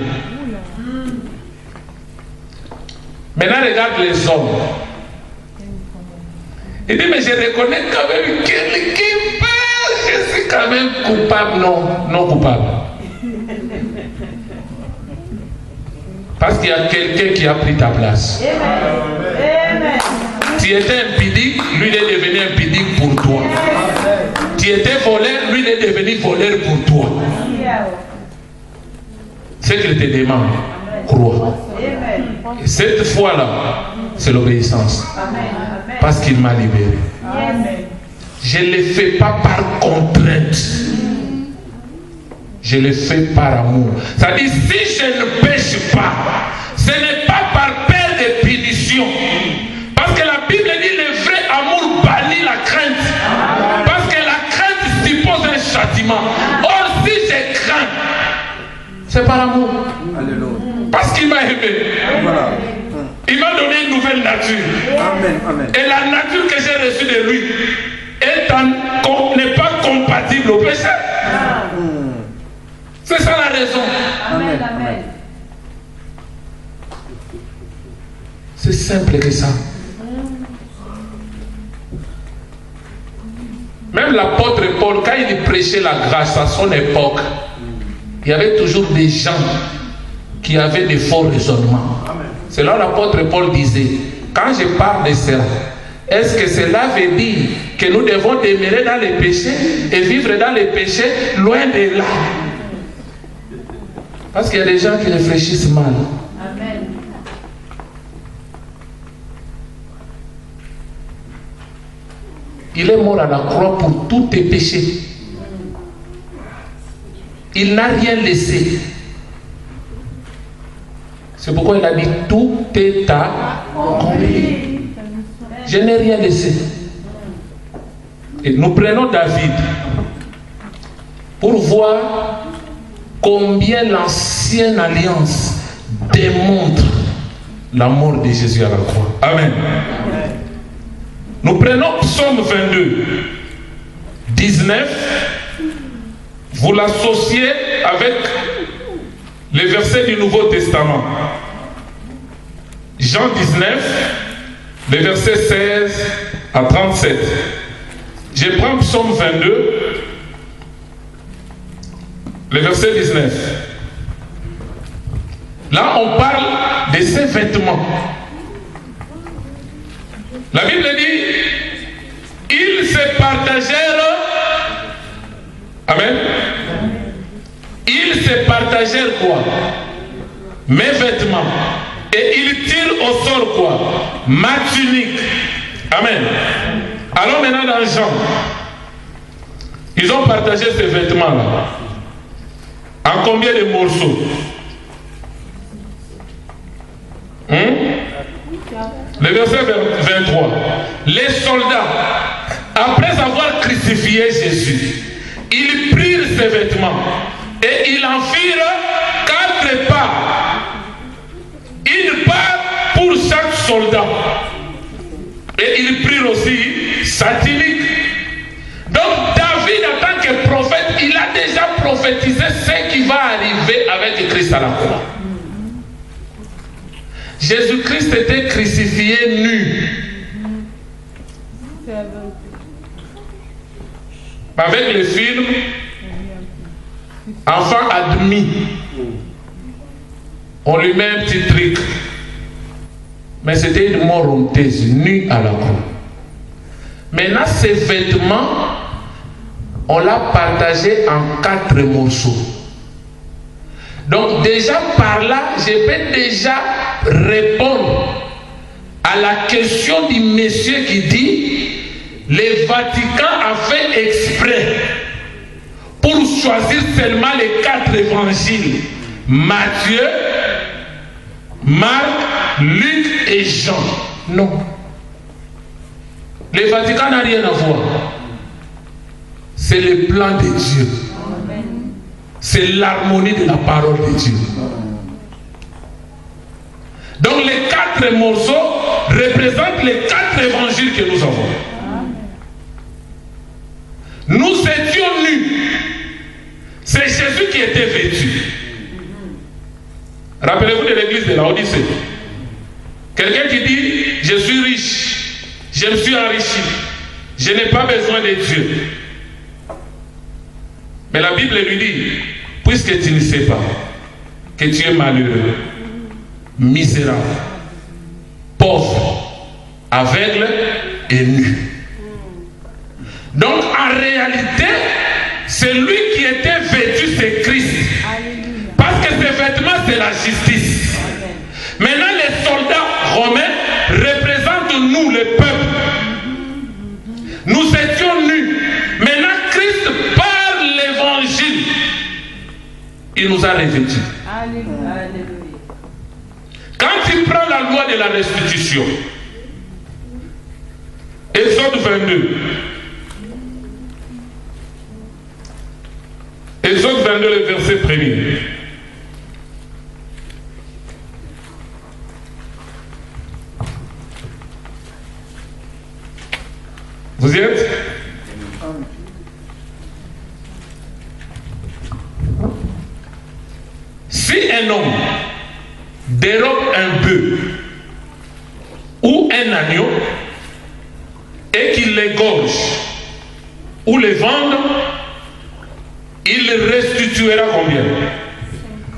Maintenant, regarde les hommes. Il dit, mais je reconnais quand même quelqu'un, je suis quand même coupable, non coupable. Parce qu'il y a quelqu'un qui a pris ta place. Amen. Tu étais impudique, lui il est devenu impudique pour toi. Tu étais voleur, lui il est devenu voleur pour toi. Ce qu'il te demande, crois. Et cette fois-là, c'est l'obéissance. Parce qu'il m'a libéré. Je ne le fais pas par contrainte. Je le fais par amour. C'est-à-dire, si je ne pêche pas, ce n'est pas par peur de punition. Parce que la Bible dit le vrai amour bannit la crainte. Parce que la crainte suppose un châtiment. Or, si je crains, c'est par amour. Parce qu'il m'a aimé. Voilà. Il m'a donné une nouvelle nature. Amen, amen. Et la nature que j'ai reçue de lui n'est pas compatible au péché. C'est ça la raison. Amen, amen. C'est simple que ça. Même l'apôtre Paul, quand il prêchait la grâce à son époque, il y avait toujours des gens qui avaient des faux raisonnements. C'est là l'apôtre Paul disait, quand je parle de cela, est-ce que cela veut dire que nous devons demeurer dans les péchés et vivre dans les péchés loin de là? Parce qu'il y a des gens qui réfléchissent mal. Amen. Il est mort à la croix pour tous tes péchés. Il n'a rien laissé. C'est pourquoi il a dit tout est accompli. Je n'ai rien laissé. Et nous prenons David pour voir combien l'ancienne alliance démontre la mort de Jésus à la croix. Amen. Nous prenons Psaume 22, 19. Vous l'associez avec les versets du Nouveau Testament. Jean 19, les versets 16 à 37. Je prends Psaume 22, le verset 19. Là, on parle de ses vêtements. La Bible dit, ils se partagèrent. Amen. Ils se partagèrent quoi? Mes vêtements. Et ils tirent au sort quoi? Ma tunique. Amen. Allons maintenant dans Jean. Ils ont partagé ces vêtements-là. En combien de morceaux? Le verset 23. Les soldats, après avoir crucifié Jésus, ils prirent ses vêtements et ils en firent 4 parts. Une part pour chaque soldat. Et ils prirent aussi sa tunique. Donc David, en tant que prophète, il a déjà prophétisé ce qui va arriver avec Christ à la croix. Jésus-Christ était crucifié nu. Avec le film Enfant admis, on lui met un petit truc. Mais c'était une mort honteuse, nue à la croix. Maintenant, ces vêtements, on l'a partagé en 4 morceaux. Donc déjà par là, je peux déjà répondre à la question du monsieur qui dit le Vatican a fait exprès pour choisir seulement les 4 évangiles: Matthieu, Marc, Luc et Jean. Non. Le Vatican n'a rien à voir. C'est le plan de Dieu. C'est l'harmonie de la parole de Dieu. Donc les 4 morceaux représentent les 4 évangiles que nous avons. Nous étions nus. C'est Jésus qui était vêtu. Rappelez-vous de l'église de la Odyssée. Quelqu'un qui dit, je suis riche, je me suis enrichi, je n'ai pas besoin de Dieu. Mais la Bible lui dit, puisque tu ne sais pas que tu es malheureux, misérable, pauvre, aveugle et nu. Donc en réalité, c'est lui qui était vêtu, c'est Christ. Parce que ses vêtements, c'est la justice. Maintenant, les soldats romains représentent nous, le peuple. Nous étions nus. Maintenant, Christ, par l'évangile, il nous a revêtus. Quand il prend la loi de la restitution, Exode 22, Exode 22, le verset 1er. Vous y êtes? Si un homme dérobe un bœuf ou un agneau et qu'il l'égorge ou le vende, il restituera combien?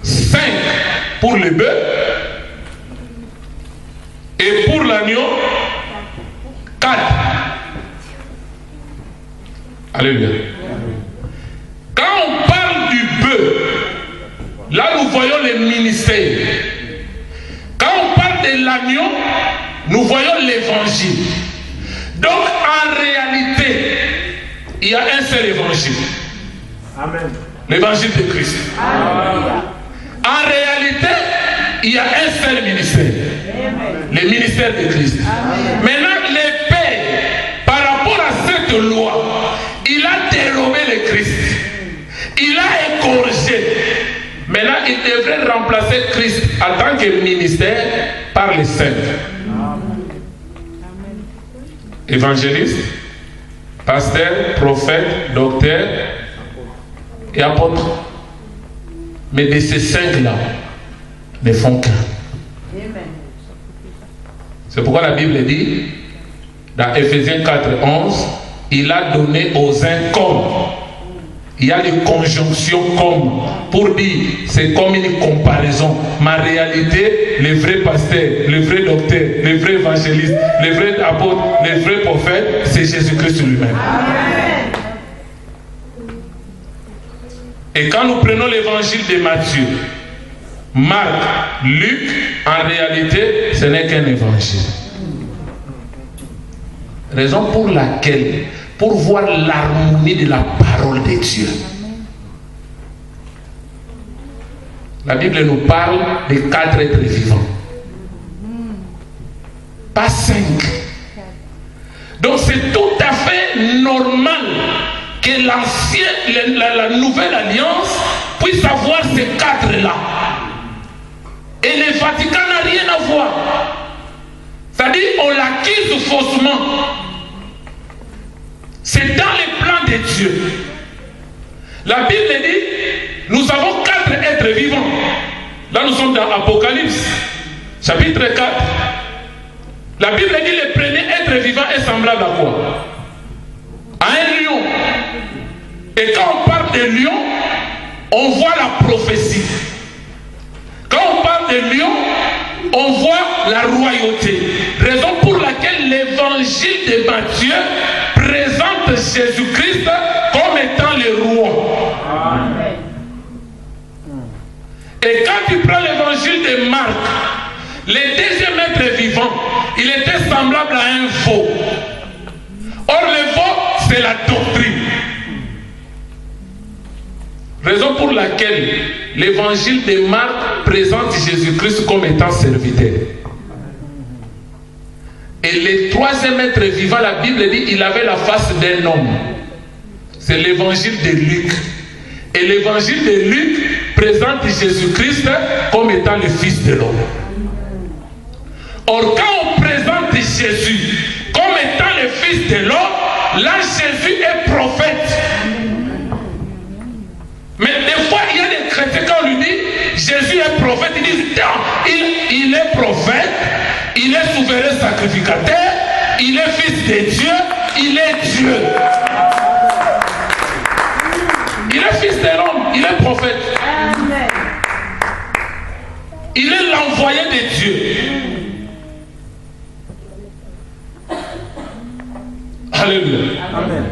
5 pour le bœuf et pour l'agneau 4. Alléluia. Quand on parle du bœuf, là nous voyons le ministère. Quand on parle de l'agneau, nous voyons l'évangile. Donc en réalité, il y a un seul évangile. Amen. L'évangile de Christ. Amen. En réalité, il y a un seul ministère. Le ministère de Christ. Maintenant, le Père, par rapport à cette loi, il a dérobé le Christ. Il a écorché. Maintenant, il devrait remplacer Christ en tant que ministère par les saints. Évangéliste, pasteur, prophète, docteur et apôtre. Mais de ces cinq-là, ne font qu'un. C'est pourquoi la Bible dit, dans Ephésiens 4:11, il a donné aux uns comme. Il y a des conjonctions comme. Pour dire, c'est comme une comparaison. Ma réalité, le vrai pasteur, le vrai docteur, le vrai évangéliste, le vrai apôtre, le vrai prophète, c'est Jésus-Christ lui-même. Et quand nous prenons l'évangile de Matthieu, Marc, Luc, en réalité, ce n'est qu'un évangile. Raison pour laquelle, pour voir l'harmonie de la parole de Dieu, la Bible nous parle de 4 êtres vivants. Pas 5. Donc c'est tout à fait normal que la nouvelle alliance puisse avoir ces 4-là. Et le Vatican n'a rien à voir. C'est-à-dire on l'acquise faussement. C'est dans les plans de Dieu. La Bible dit, nous avons 4 êtres vivants. Là nous sommes dans Apocalypse, chapitre 4. La Bible dit, le premier être vivant est semblable à quoi? À un lion. Et quand on parle de lion, on voit la prophétie. Quand on parle de lion, on voit la royauté. Raison pour laquelle l'évangile de Matthieu présente Jésus-Christ comme étant le roi. Amen. Et quand tu prends l'évangile de Marc, le deuxième être vivant, il était semblable à un veau. Or le veau, c'est la doctrine. Raison pour laquelle l'évangile de Marc présente Jésus-Christ comme étant serviteur. Et le troisième être vivant, la Bible dit, il avait la face d'un homme. C'est l'évangile de Luc. Et l'évangile de Luc présente Jésus-Christ comme étant le Fils de l'homme. Or, quand on présente Jésus comme étant le Fils de l'homme, là, Jésus est prophète. Mais des fois, il y a des chrétiens, quand on lui dit Jésus est prophète, ils disent il est prophète, il est souverain sacrificateur, il est fils de Dieu, il est Dieu. Il est fils de l'homme, il est prophète. Il est l'envoyé de Dieu. Alléluia. Amen.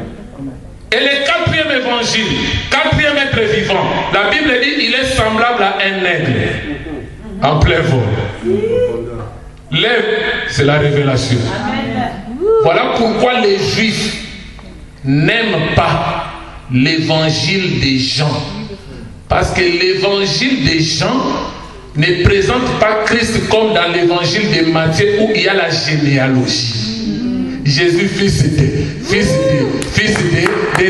Et le quatrième évangile, quatrième être vivant, la Bible dit il est semblable à un aigle en plein vol. L'aigle, c'est la révélation. Voilà pourquoi les Juifs n'aiment pas l'évangile des Jean. Parce que l'évangile des Jean ne présente pas Christ comme dans l'évangile de Matthieu où il y a la généalogie. Jésus, fils de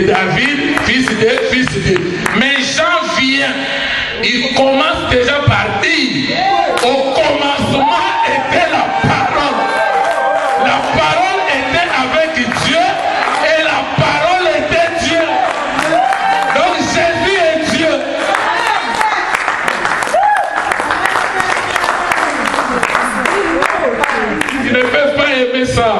David, fils de. Mais Jean vient, il commence déjà par dire, au commencement était la parole. La parole était avec Dieu et la parole était Dieu. Donc Jésus est Dieu. Ils ne peuvent pas aimer ça.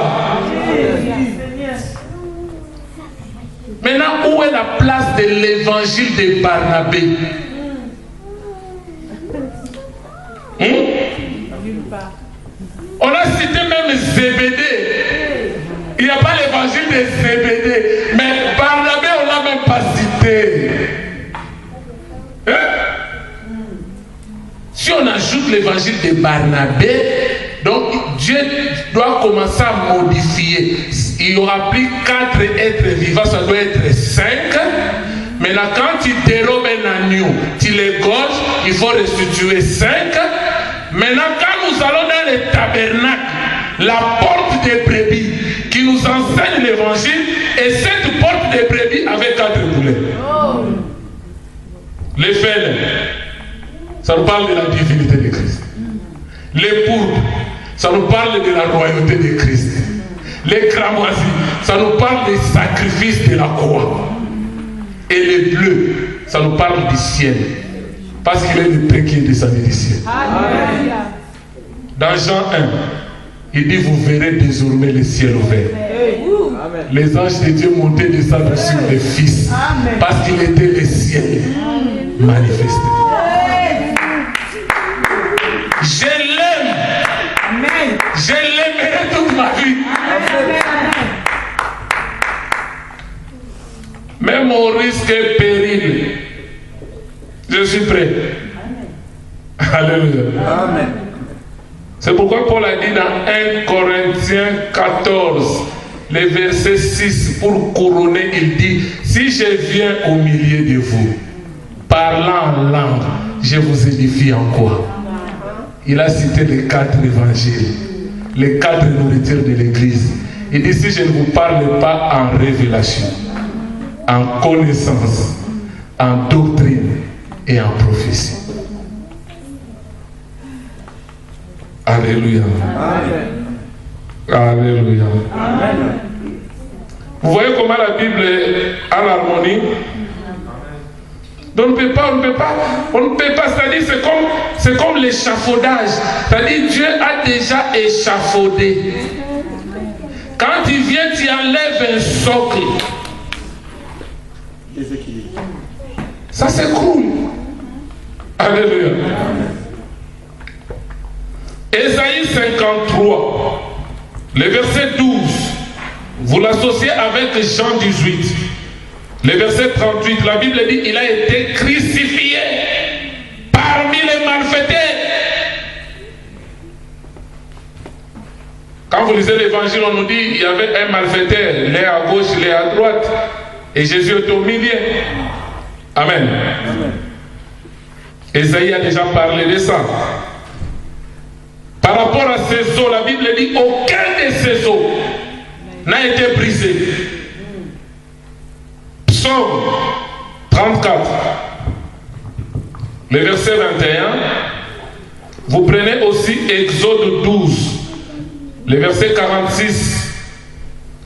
Maintenant, où est la place de l'évangile de Barnabé? On a cité même Zébédée. Il n'y a pas l'évangile de Zébédée. Mais Barnabé, on ne l'a même pas cité. Si on ajoute l'évangile de Barnabé, donc Dieu doit commencer à modifier. Il n'y aura plus 4 êtres vivants, ça doit être 5. Maintenant, quand tu dérobes un agneau, tu l'égorges, il faut restituer 5. Maintenant, quand nous allons dans le tabernacle, la porte des brebis qui nous enseigne l'évangile, et cette porte des brebis avec 4 boulets. Les fêlés, ça nous parle de la divinité de Christ. Les pourpres, ça nous parle de la royauté de Christ. Les cramoisis, ça nous parle des sacrifices de la croix. Et les bleus, ça nous parle du ciel. Parce qu'il est le paix qui est descendu du ciel. Dans Jean 1, il dit, vous verrez désormais le ciel ouvert. Les anges de Dieu montaient et descendaient sur les fils. Parce qu'il était le ciel manifesté. Je l'aime. Je l'aimerai toute ma vie. Même au risque et péril, je suis prêt. Alléluia. Amen. C'est pourquoi Paul a dit dans 1 Corinthiens 14, le verset 6, pour couronner, il dit, si je viens au milieu de vous, parlant en langue, je vous édifie en quoi? Il a cité les 4 évangiles, les 4 nourritures de l'église. Il dit, si je ne vous parle pas en révélation, en connaissance, en doctrine et en prophétie. Alléluia. Amen. Alléluia. Amen. Vous voyez comment la Bible est en harmonie? Donc on ne peut pas, c'est-à-dire c'est comme l'échafaudage. C'est-à-dire Dieu a déjà échafaudé. Quand il vient, tu enlèves un socle. Ça s'écroule. Alléluia. Ésaïe 53, le verset 12, vous l'associez avec Jean 18. Le verset 38, la Bible dit, il a été crucifié parmi les malfaiteurs. Quand vous lisez l'évangile, on nous dit, il y avait un malfaiteur, l'un à gauche, l'un à droite, et Jésus est au milieu. Amen. Ésaïe a déjà parlé de ça. Par rapport à ces eaux, la Bible dit, aucun de ces eaux n'a été brisé. Psaume 34, le verset 21, vous prenez aussi Exode 12, le verset 46,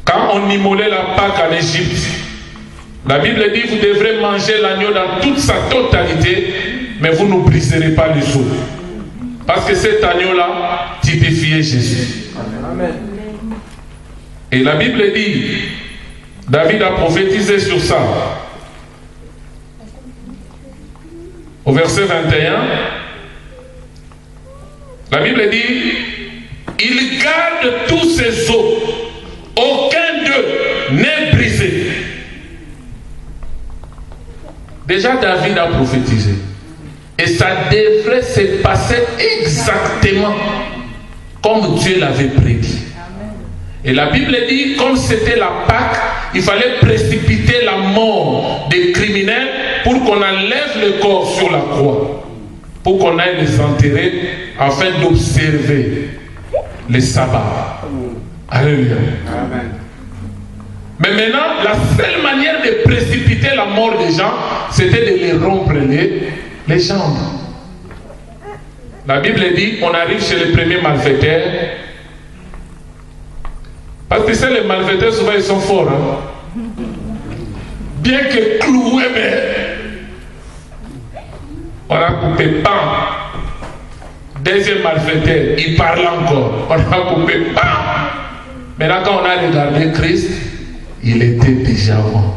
quand on immolait la Pâque en Égypte, la Bible dit, vous devrez manger l'agneau dans toute sa totalité, mais vous ne briserez pas les os. Parce que cet agneau-là typifiait Jésus. Amen. Et la Bible dit, David a prophétisé sur ça. Au verset 21, la Bible dit, il garde tous ses os, aucun d'eux n'est brisé. Déjà David a prophétisé. Et ça devrait se passer exactement comme Dieu l'avait prédit. Et la Bible dit, comme c'était la Pâque, il fallait précipiter la mort des criminels pour qu'on enlève le corps sur la croix, pour qu'on aille les enterrer afin d'observer les sabbats. Alléluia. Amen. Mais maintenant, la seule manière de précipiter la mort des gens, c'était de les rompre les jambes. La Bible dit, on arrive chez les premiers malfaiteurs. Parce que c'est les malfaiteurs, souvent ils sont forts. Hein? Bien que cloués, mais on a coupé pas. Deuxième malfaiteur, il parle encore. On a coupé pas. Maintenant, quand on a regardé Christ, il était déjà mort.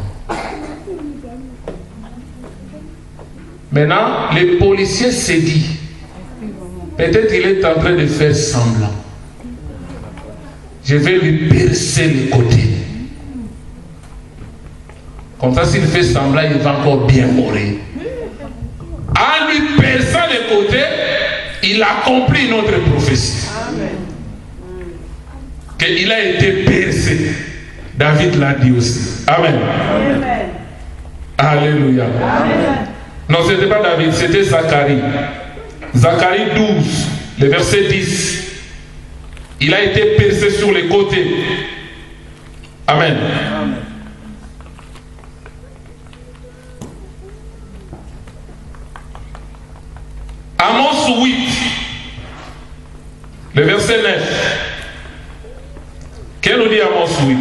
Maintenant, les policiers se disent, peut-être qu'il est en train de faire semblant. Je vais lui percer les côtés. Comme ça, s'il fait semblant, il va encore bien mourir. En lui perçant les côtés, il accomplit notre prophétie. Qu'il a été percé. David l'a dit aussi. Amen. Amen. Alléluia. Amen. Non, ce n'était pas David, c'était Zacharie. Zacharie 12, le verset 10. Il a été percé sur les côtés. Amen. Amen. Amos 8, le verset 9. Qu'est-ce que nous dit Amos 8?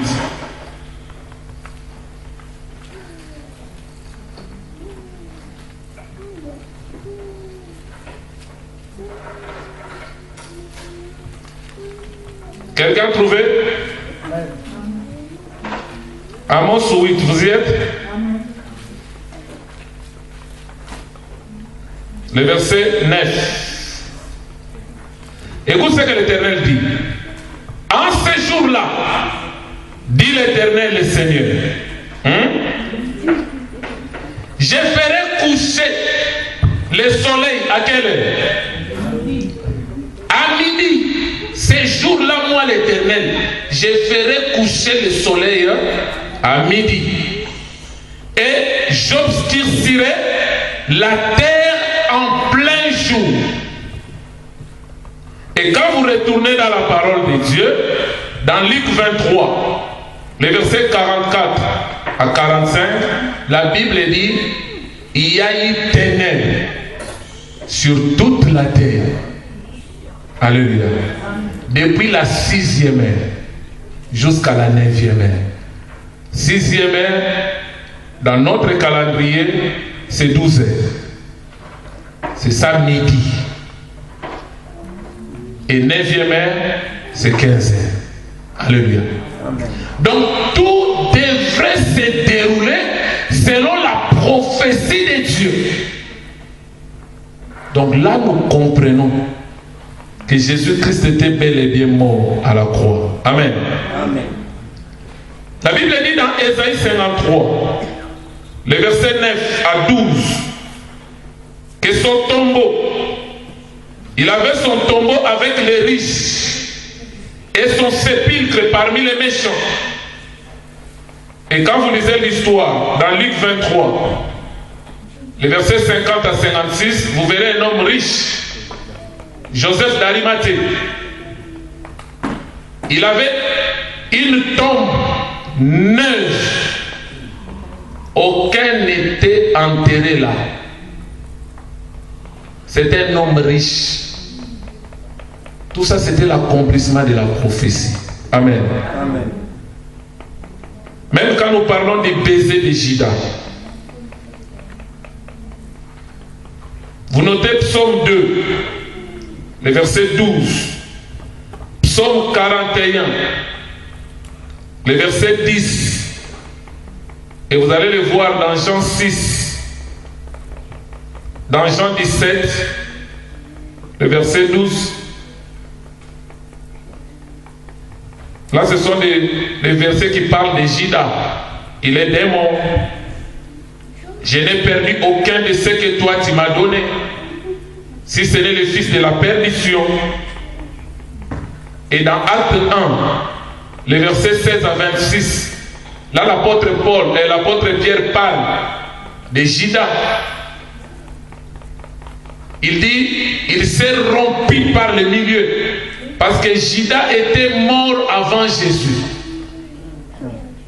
Quelqu'un a trouvé? Amos 8, vous y êtes? Le verset 9. Écoute ce que l'Éternel dit. En ce jour-là, dit l'Éternel le Seigneur, je ferai coucher le soleil à quelle heure? À midi. Ces jours-là, moi l'Éternel, je ferai coucher le soleil à midi. Et j'obscurcirai la terre en plein jour. Et quand vous retournez dans la parole de Dieu, dans Luc 23, les versets 44 à 45, la Bible dit, il y a eu ténèbres sur toute la terre. Alléluia. Depuis la 6e heure jusqu'à la 9e heure. 6e heure, dans notre calendrier, c'est 12 heures. C'est ça midi. Et 9e heure, c'est 15 heures. Alléluia. Amen. Donc tout devrait se dérouler selon la prophétie de Dieu. Donc là, nous comprenons que Jésus-Christ était bel et bien mort à la croix. Amen. Amen. La Bible dit dans Ésaïe 53, le verset 9 à 12, que son tombeau, il avait son tombeau avec les riches et son sépulcre parmi les méchants. Et quand vous lisez l'histoire dans Luc 23, les versets 50 à 56, vous verrez un homme riche, Joseph d'Arimathée. Il avait une tombe neuve. Aucun n'était enterré là. C'était un homme riche. Tout ça, c'était l'accomplissement de la prophétie. Amen. Amen. Même quand nous parlons des baisers de Judas, vous notez Psaume 2, le verset 12, Psaume 41, le verset 10, et vous allez le voir dans Jean 6, dans Jean 17, le verset 12. Là, ce sont des versets qui parlent de Judas. Il est démon. Je n'ai perdu aucun de ceux que toi tu m'as donné, si ce n'est le fils de la perdition. Et dans Acte 1, les versets 16 à 26, là l'apôtre Paul et l'apôtre Pierre parlent de Judas. Il dit, il s'est rompu par le milieu, parce que Judas était mort avant Jésus.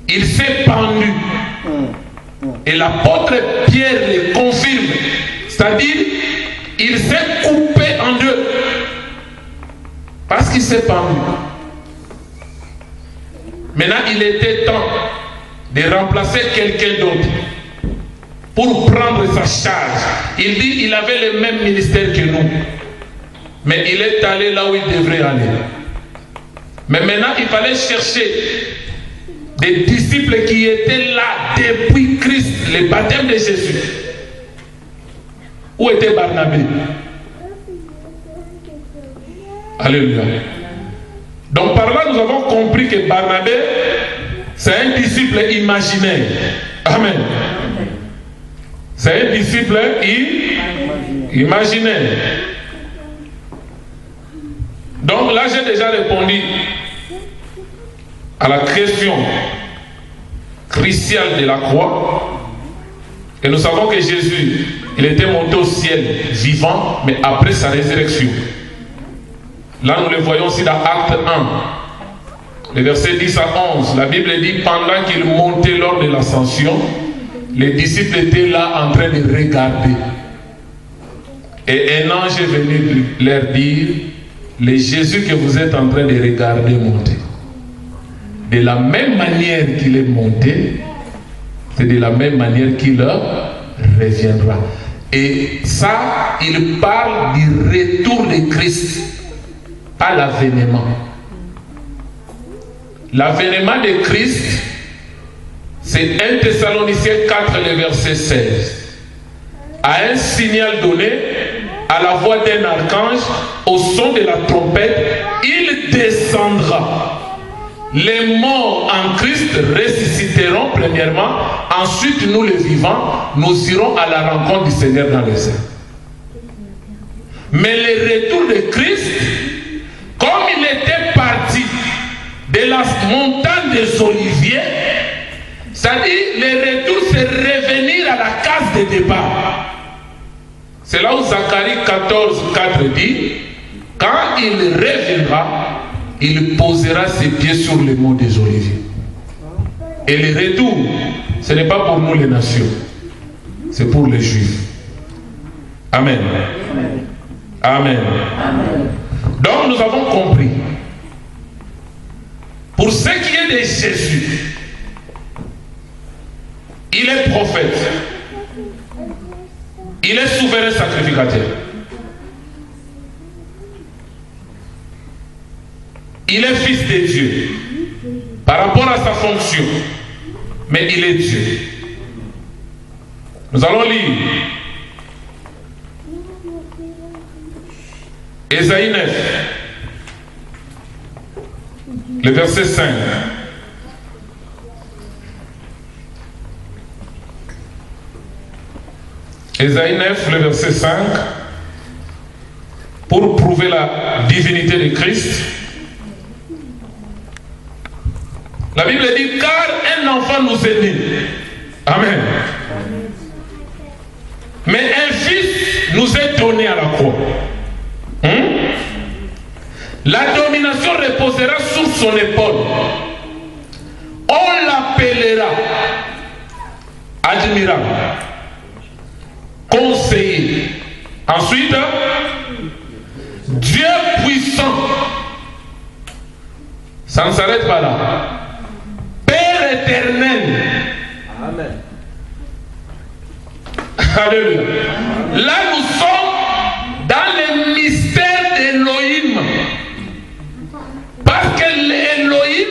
Il s'est pendu. Et l'apôtre Pierre le confirme. C'est-à-dire, il s'est coupé en deux. Parce qu'il s'est pendu. Maintenant, il était temps de remplacer quelqu'un d'autre pour prendre sa charge. Il dit, il avait le même ministère que nous. Mais il est allé là où il devrait aller. Mais maintenant, il fallait chercher des disciples qui étaient là depuis Christ, le baptême de Jésus. Où était Barnabé? Alléluia. Donc par là, nous avons compris que Barnabé, c'est un disciple imaginaire. Amen. C'est un disciple imaginaire. Donc là, j'ai déjà répondu à la question cruciale de la croix. Et nous savons que Jésus, il était monté au ciel vivant, mais après sa résurrection. Là, nous le voyons aussi dans Acte 1, les versets 10 à 11. La Bible dit, pendant qu'ils montaient lors de l'ascension, les disciples étaient là en train de regarder. Et un ange est venu leur dire, le Jésus que vous êtes en train de regarder monter, de la même manière qu'il est monté, c'est de la même manière qu'il reviendra. Et ça, il parle du retour de Christ à l'avènement. L'avènement de Christ, c'est 1 Thessaloniciens 4, le verset 16. À un signal donné, à la voix d'un archange, au son de la trompette, il descendra. Les morts en Christ ressusciteront premièrement, ensuite nous les vivants, nous irons à la rencontre du Seigneur dans les airs. Mais le retour de Christ, comme il était parti de la montagne des Oliviers, c'est-à-dire le retour c'est revenir à la case de départ. C'est là où Zacharie 14, 4 dit, quand il reviendra, il posera ses pieds sur les monts des Oliviers. Et le retour, ce n'est pas pour nous les nations, c'est pour les Juifs. Amen. Amen. Amen. Donc nous avons compris. Pour ce qui est de Jésus, il est prophète. Il est souverain sacrificateur. Il est fils de Dieu par rapport à sa fonction, mais il est Dieu. Nous allons lire Ésaïe 9, le verset 5. Ésaïe 9, le verset 5, pour prouver la divinité de Christ. La Bible dit, car un enfant nous est né. Amen. Mais un fils nous est donné à la croix. La domination reposera sur son épaule. On l'appellera admirable, conseiller. Ensuite, Dieu puissant. Ça ne s'arrête pas là. Père éternel. Amen. Alléluia. Là, nous sommes dans le mystère d'Élohim. Parce que l'Élohim,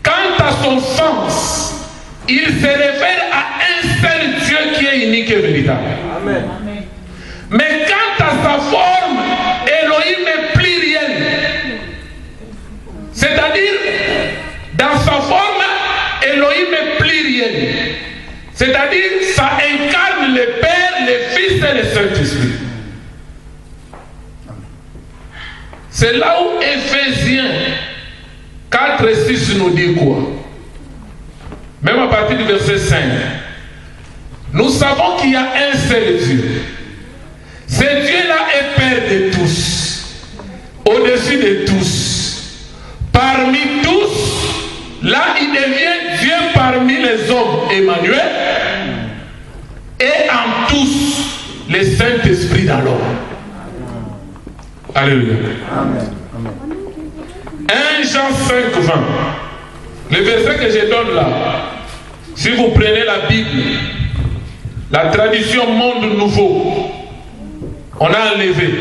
quant à son sens, il se réfère à un seul Dieu qui est unique et véritable. Amen. Mais quant à sa forme, Élohim est pluriel. C'est-à-dire, dans sa forme, Élohim est pluriel. C'est-à-dire, ça incarne le Père, le Fils et le Saint-Esprit. C'est là où Éphésiens 4 et 6 nous dit quoi? Même à partir du verset 5. Nous savons qu'il y a un seul Dieu. Ce Dieu-là est Père de tous, au-dessus de tous. Parmi tous, là il devient Dieu parmi les hommes, Emmanuel, et en tous, le Saint-Esprit dans l'homme. Alléluia. Amen. 1 Jean 5, 20. Le verset que je donne là, si vous prenez la Bible, la tradition monde nouveau, on a enlevé.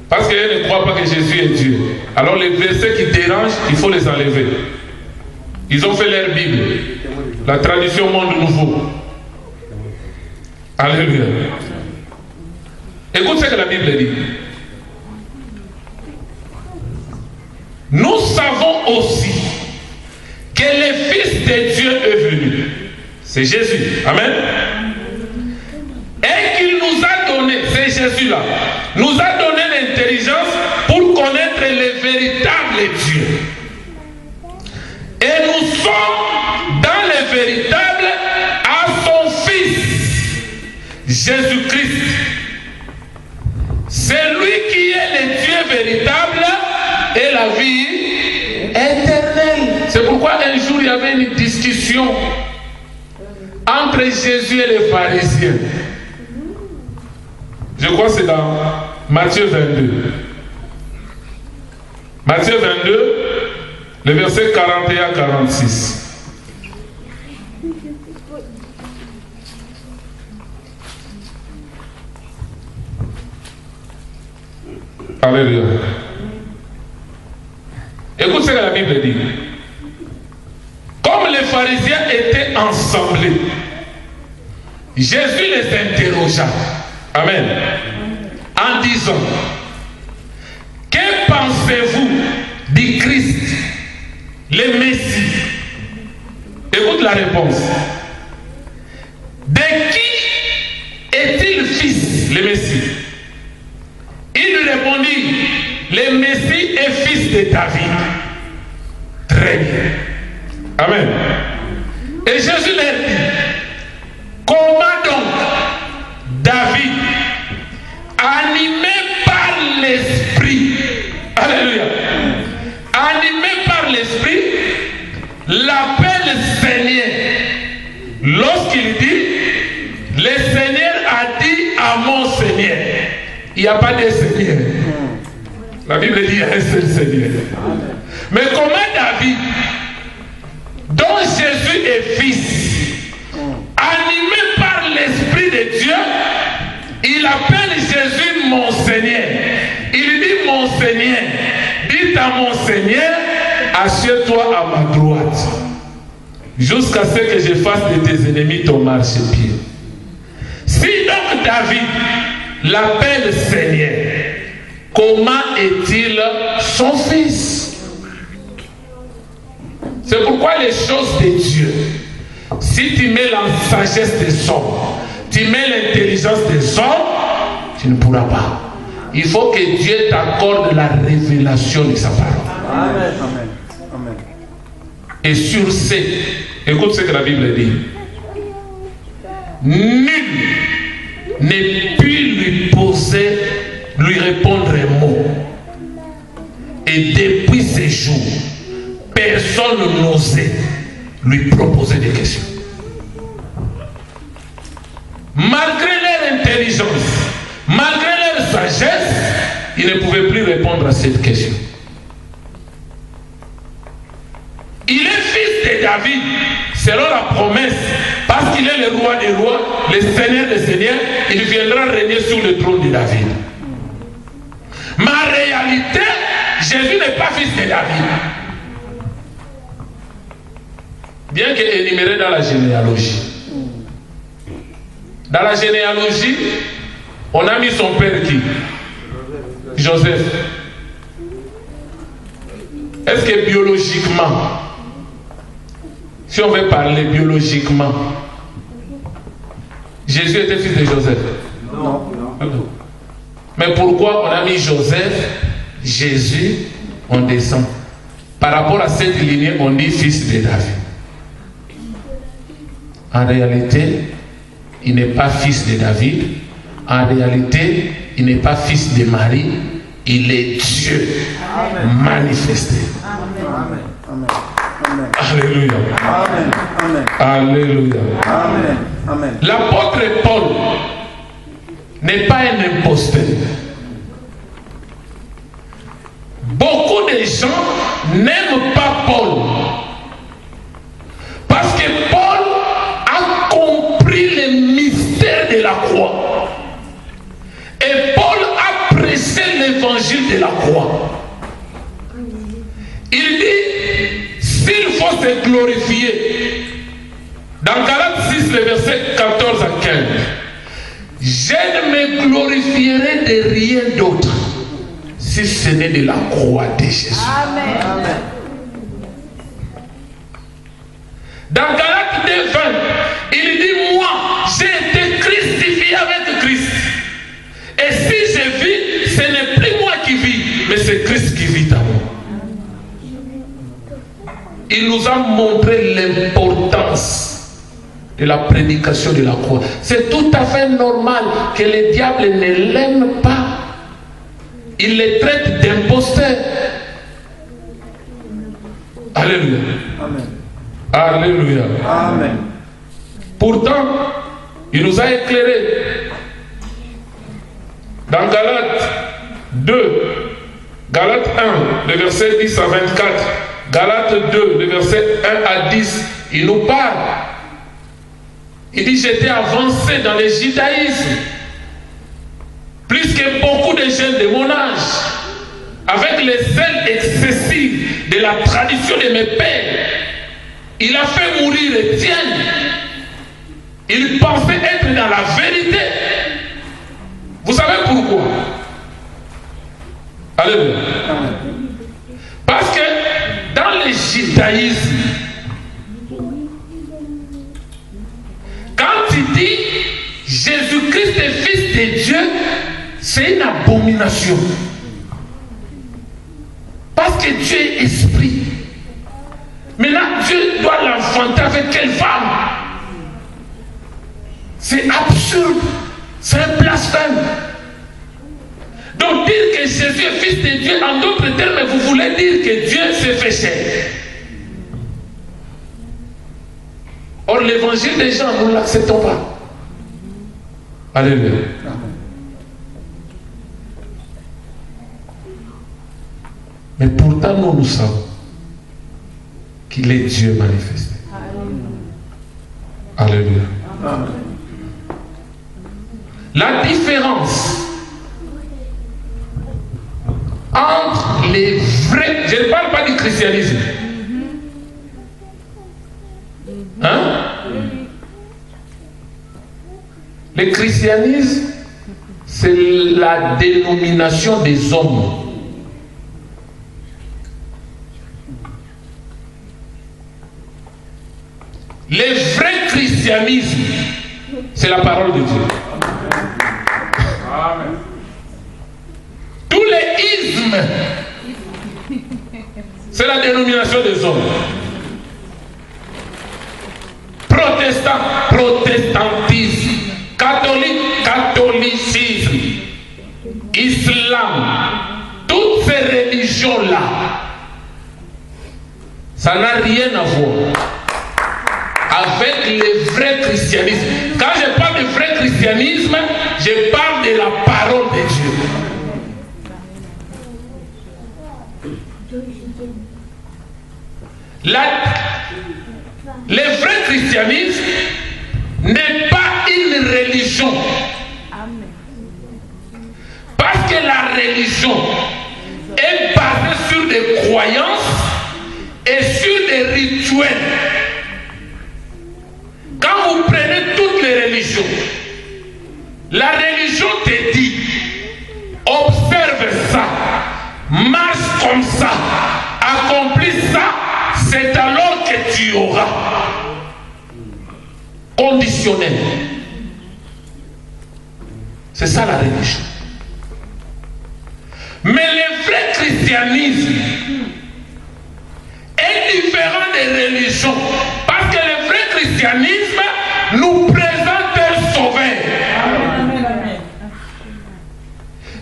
Parce qu'ils ne croient pas que Jésus est Dieu. Alors les versets qui dérangent, il faut les enlever. Ils ont fait leur Bible, la tradition monde nouveau. Alléluia. Écoute ce que la Bible dit. Nous savons aussi que le Fils de Dieu est venu. C'est Jésus. Amen. Et qu'il nous a donné, c'est Jésus-là, nous a donné l'intelligence pour connaître le véritable Dieu. Et nous sommes dans le véritable à son Fils, Jésus-Christ. C'est lui qui est le Dieu véritable et la vie éternelle. C'est pourquoi un jour il y avait une discussion entre Jésus et les pharisiens. Je crois que c'est dans Matthieu 22. Matthieu 22, le verset 41-46. Alléluia. Écoute ce que la Bible dit. Comme les pharisiens étaient ensemblés, Jésus les interrogea. Amen. En disant, que pensez-vous du Christ, le Messie? Écoute la réponse. De qui est-il fils, le Messie? Il lui répondit, le Messie est fils de David. Très bien. Amen. Et Jésus leur dit, comment donc David, animé par l'Esprit, alléluia, animé par l'Esprit, l'appelle Seigneur, lorsqu'il dit, le Seigneur a dit à mon Seigneur. Il n'y a pas de Seigneur. La Bible dit qu'il y a un seul Seigneur. Mais comment David, dont Jésus est fils, animé par l'Esprit de Dieu, il appelle Jésus mon Seigneur. Il dit mon Seigneur, dites à mon Seigneur, assieds-toi à ma droite, jusqu'à ce que je fasse de tes ennemis ton marchepied. Si donc David l'appelle Seigneur, comment est-il son fils? C'est pourquoi les choses de Dieu, si tu mets la sagesse des hommes, tu mets l'intelligence des hommes, tu ne pourras pas. Il faut que Dieu t'accorde la révélation de sa parole. Amen. Amen. Amen. Et sur ce, écoute ce que la Bible dit. Nul ne puis lui répondre un mot. Et depuis ces jours, personne n'osait lui proposer des questions. Malgré leur intelligence, malgré leur sagesse, ils ne pouvaient plus répondre à cette question. Il est fils de David, selon la promesse, parce qu'il est le roi des rois, le seigneur des seigneurs, il viendra régner sur le trône de David. Mais en réalité, Jésus n'est pas fils de David. Bien qu'énuméré dans la généalogie. Dans la généalogie, on a mis son père qui? Joseph. Est-ce que biologiquement, si on veut parler biologiquement, Jésus était fils de Joseph? Non. Mais pourquoi on a mis Joseph, Jésus, on descend? Par rapport à cette lignée, on dit fils de David. En réalité, il n'est pas fils de David. En réalité, il n'est pas fils de Marie. Il est Dieu. Amen. Manifesté. Amen. Amen. Amen. Alléluia. Amen. Amen. Alléluia. Amen. Amen. L'apôtre Paul n'est pas un imposteur. Beaucoup de gens n'aiment pas Paul. Parce que Paul a compris le mystère de la croix. Et Paul a prêché l'évangile de la croix. Il dit, s'il faut se glorifier, dans Galates 6, le verset 14 à 15, je ne me glorifierai de rien d'autre si ce n'est de la croix de Jésus. Amen. Amen. Dans Galates 2, 20, il dit, moi, j'ai été crucifié avec Christ. Et si je vis, ce n'est plus moi qui vis, mais c'est Christ qui vit en moi. Il nous a montré l'importance de la prédication de la croix. C'est tout à fait normal que le diable ne l'aime pas. Il les traite d'imposteurs. Alléluia. Amen. Alléluia. Amen. Pourtant, il nous a éclairés. Dans Galates 2, Galates 1, le verset 10 à 24, Galates 2, le verset 1 à 10, il nous parle. Il dit, j'étais avancé dans le judaïsme, plus que beaucoup de jeunes de mon âge, avec le zèle excessif de la tradition de mes pères. Il a fait mourir Étienne. Il pensait être dans la vérité. Vous savez pourquoi? Alléluia. Parce que dans le judaïsme, quand il dit Jésus-Christ est fils de Dieu, c'est une abomination. Parce que Dieu est esprit. Maintenant, Dieu doit l'enfanter avec quelle femme? C'est absurde. C'est un blasphème. Donc dire que Jésus est fils de Dieu, en d'autres termes, vous voulez dire que Dieu s'est fait chair. Or, l'évangile des gens, nous ne l'acceptons pas. Alléluia. Mais pourtant, nous savons qu'il est Dieu manifesté. Alléluia. Amen. La différence entre les vrais, je ne parle pas du christianisme, hein? Le christianisme, c'est la dénomination des hommes. Le vrai christianisme, c'est la parole de Dieu. Amen. Tous les ismes, c'est la dénomination des hommes. Protestant, protestantisme. Catholique, catholicisme. Islam. Toutes ces religions-là, ça n'a rien à voir avec le vrai christianisme. Quand je parle de vrai christianisme, je parle de la parole de Dieu. Le vrai christianisme n'est pas une religion. Parce que la religion est basée sur des croyances et sur des rituels. Quand vous prenez toutes les religions, la religion te dit, observe ça, marche comme ça, accomplis ça, c'est alors que tu auras. Conditionnel. C'est ça la religion. Mais le vrai christianisme est différent des religions. Parce que le vrai christianisme nous présente un sauveur.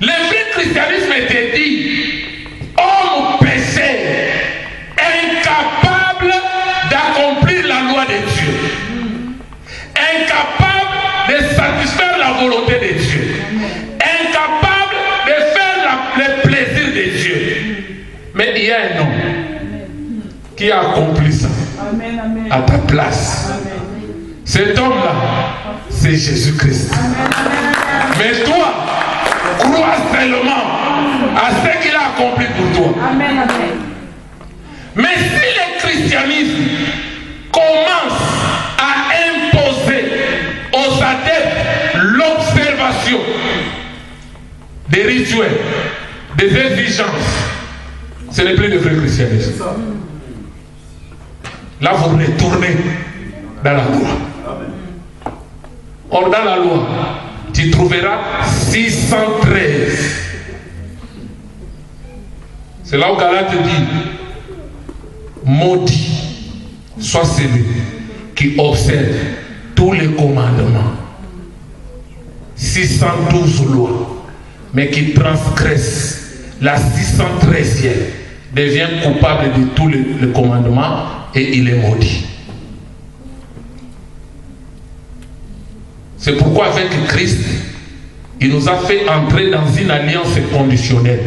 Le vrai christianisme te dit, homme péché, incapable d'accomplir la loi de Dieu, incapable de satisfaire la volonté de Dieu, incapable de faire le plaisir de Dieu. Mais il y a un homme qui a accompli ça à ta place. Cet homme-là, c'est Jésus-Christ. Mais toi, crois seulement à ce qu'il a accompli pour toi. Mais si le christianisme commence à imposer aux adeptes l'observation des rituels, des exigences, ce n'est plus le vrai christianisme. Là, vous retournez dans la loi. Or, dans la loi, tu trouveras 613. C'est là où Galate dit, maudit soit celui qui observe 612 lois, mais qui transgresse la 613e, devient coupable de tous les commandements et il est maudit. C'est pourquoi avec Christ, il nous a fait entrer dans une alliance conditionnelle.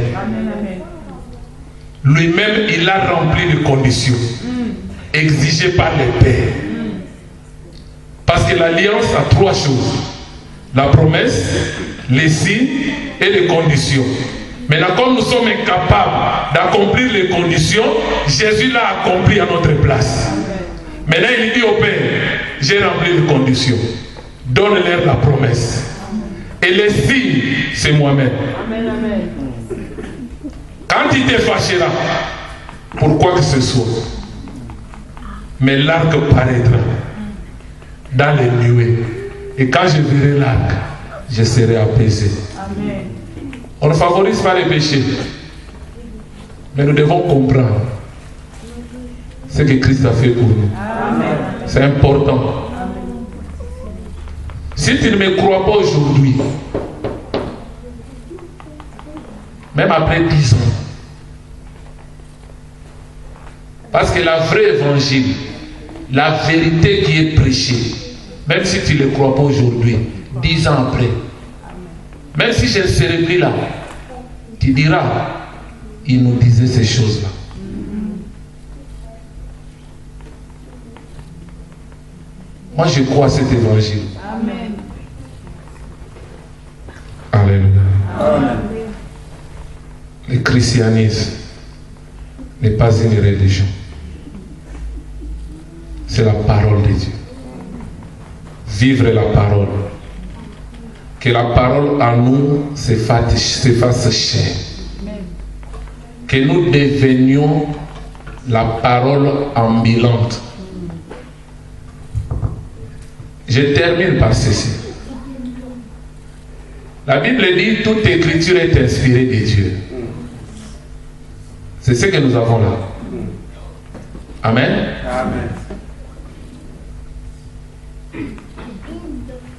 Lui-même, il a rempli les conditions exigées par les pères. Parce que l'alliance a trois choses: la promesse, les signes et les conditions. Maintenant, comme nous sommes incapables d'accomplir les conditions, Jésus l'a accompli à notre place. Maintenant, il dit au Père, j'ai rempli les conditions. Donne-leur la promesse. Et les signes, c'est moi-même. Quand il te fâchera, pour quoi que ce soit, mais l'arc paraîtra dans les nuées. Et quand je verrai l'arc, je serai apaisé. Amen. On ne favorise pas les péchés, mais nous devons comprendre ce que Christ a fait pour nous. C'est important. Amen. Si tu ne me crois pas aujourd'hui, même après 10 ans, parce que la vraie évangile, la vérité qui est prêchée, même si tu ne le crois pas aujourd'hui, 10 ans après, même si je ne serai plus là, tu diras, il nous disait ces choses-là. Moi, je crois à cet évangile. Amen. Alléluia. Amen. Le christianisme n'est pas une religion. C'est la parole de Dieu. Vivre la parole. Que la parole en nous se fasse chair. Que nous devenions la parole ambulante. Je termine par ceci. La Bible dit toute écriture est inspirée de Dieu. C'est ce que nous avons là. Amen. Amen.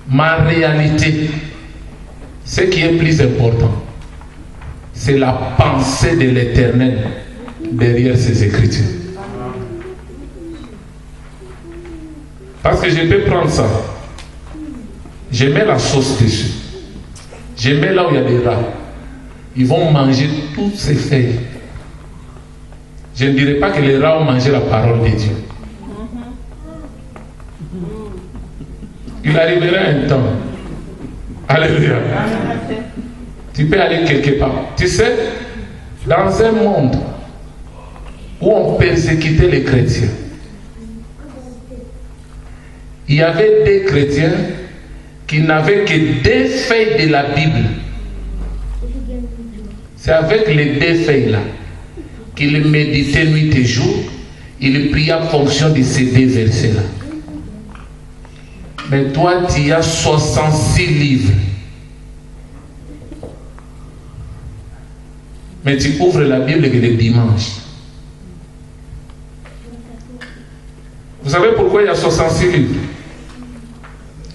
Ma réalité, ce qui est plus important, c'est la pensée de l'Éternel derrière ces écritures. Parce que je peux prendre ça, je mets la sauce dessus, je mets là où il y a des rats, ils vont manger toutes ces feuilles. Je ne dirais pas que les rats ont mangé la parole de Dieu. Il arrivera un temps. Alléluia. Tu peux aller quelque part. Tu sais, dans un monde où on persécutait les chrétiens, il y avait des chrétiens qui n'avaient que 2 feuilles de la Bible. C'est avec les 2 feuilles-là qu'ils méditaient nuit et jour. Ils priaient en fonction de ces 2 versets-là. Mais toi, tu as 66 livres. Mais tu ouvres la Bible que le dimanche. Vous savez pourquoi il y a 66 livres?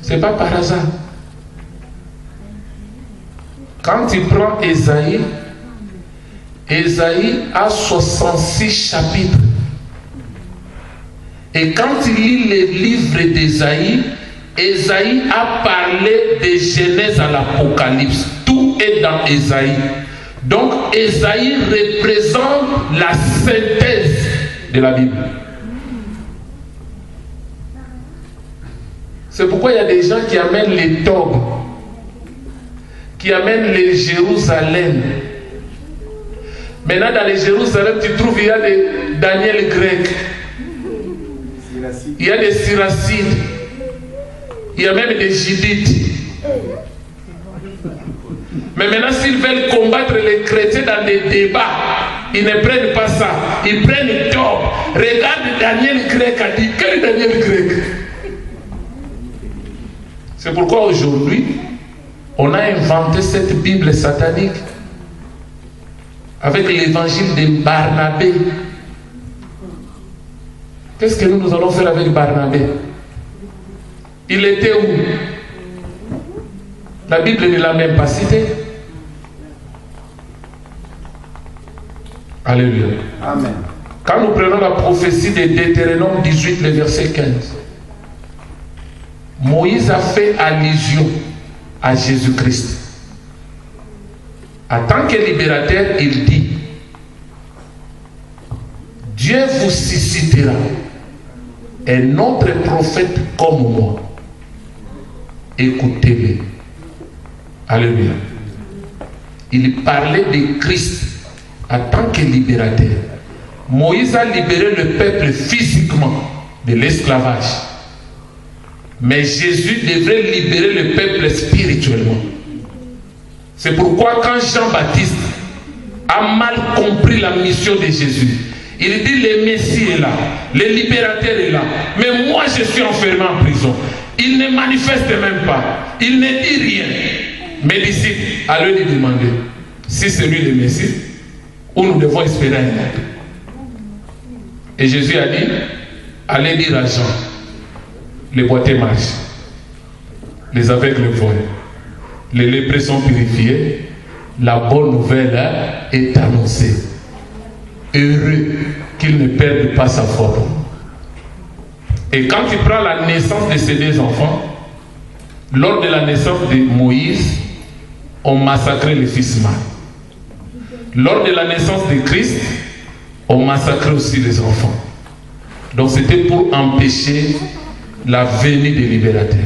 C'est pas par hasard. Quand tu prends Ésaïe, Ésaïe a 66 chapitres. Et quand tu lis les livres d'Ésaïe, Ésaïe a parlé de Genèse à l'Apocalypse. Tout est dans Ésaïe. Donc Ésaïe représente la synthèse de la Bible. C'est pourquoi il y a des gens qui amènent les Togs, qui amènent les Jérusalem. Maintenant dans les Jérusalem, tu trouves, il y a des Daniel grec, il y a des Syracides, il y a même des Gidites. Mais maintenant, s'ils veulent combattre les chrétiens dans des débats, ils ne prennent pas ça. Ils prennent Job. Regarde Daniel grec a dit. Quel est Daniel grec? C'est pourquoi aujourd'hui, on a inventé cette Bible satanique avec l'évangile de Barnabé. Qu'est-ce que nous allons faire avec Barnabé? Il était où? La Bible ne l'a même pas cité. Alléluia. Amen. Quand nous prenons la prophétie de Deutéronome 18, le verset 15, Moïse a fait allusion à Jésus-Christ. En tant que libérateur, il dit, Dieu vous suscitera un autre prophète comme moi. Écoutez-le. Alléluia. Il parlait de Christ en tant que libérateur. Moïse a libéré le peuple physiquement de l'esclavage. Mais Jésus devrait libérer le peuple spirituellement. C'est pourquoi quand Jean-Baptiste a mal compris la mission de Jésus, il dit le Messie est là, le libérateur est là, mais moi je suis enfermé en prison. Il ne manifeste même pas, il ne dit rien. Mes disciples, allez lui demander si c'est lui le Messie ou nous devons espérer un autre. Et Jésus a dit, allez dire à Jean, les boiteux marchent, les aveugles voient, les lépreux sont purifiés, la bonne nouvelle est annoncée. Heureux qu'il ne perde pas sa forme. Et quand il prend la naissance de ces deux enfants, lors de la naissance de Moïse, on massacrait les fils mâles. Lors de la naissance de Christ, on massacrait aussi les enfants. Donc c'était pour empêcher la venue des libérateurs.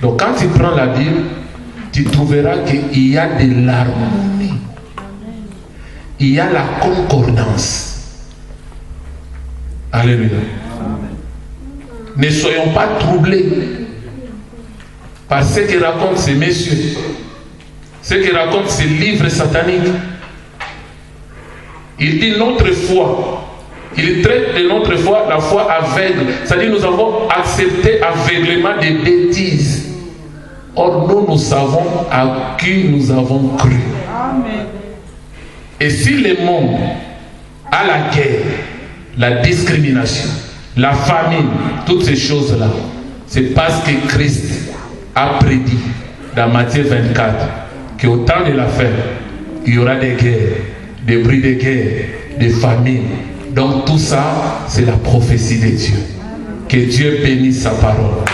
Donc quand tu prends la Bible, tu trouveras qu'il y a de l'harmonie. Il y a la concordance. Alléluia. Ne soyons pas troublés par ce que racontent ces messieurs, ce que racontent ces livres sataniques. Il dit notre foi. Il traite de notre foi la foi aveugle. C'est-à-dire nous avons accepté aveuglément des bêtises. Or nous savons à qui nous avons cru. Amen. Et si le monde a la guerre, la discrimination, la famine, toutes ces choses-là, c'est parce que Christ a prédit dans Matthieu 24 qu'au temps de la fin, il y aura des guerres, des bruits de guerre, des famines. Donc tout ça, c'est la prophétie de Dieu. Que Dieu bénisse sa parole.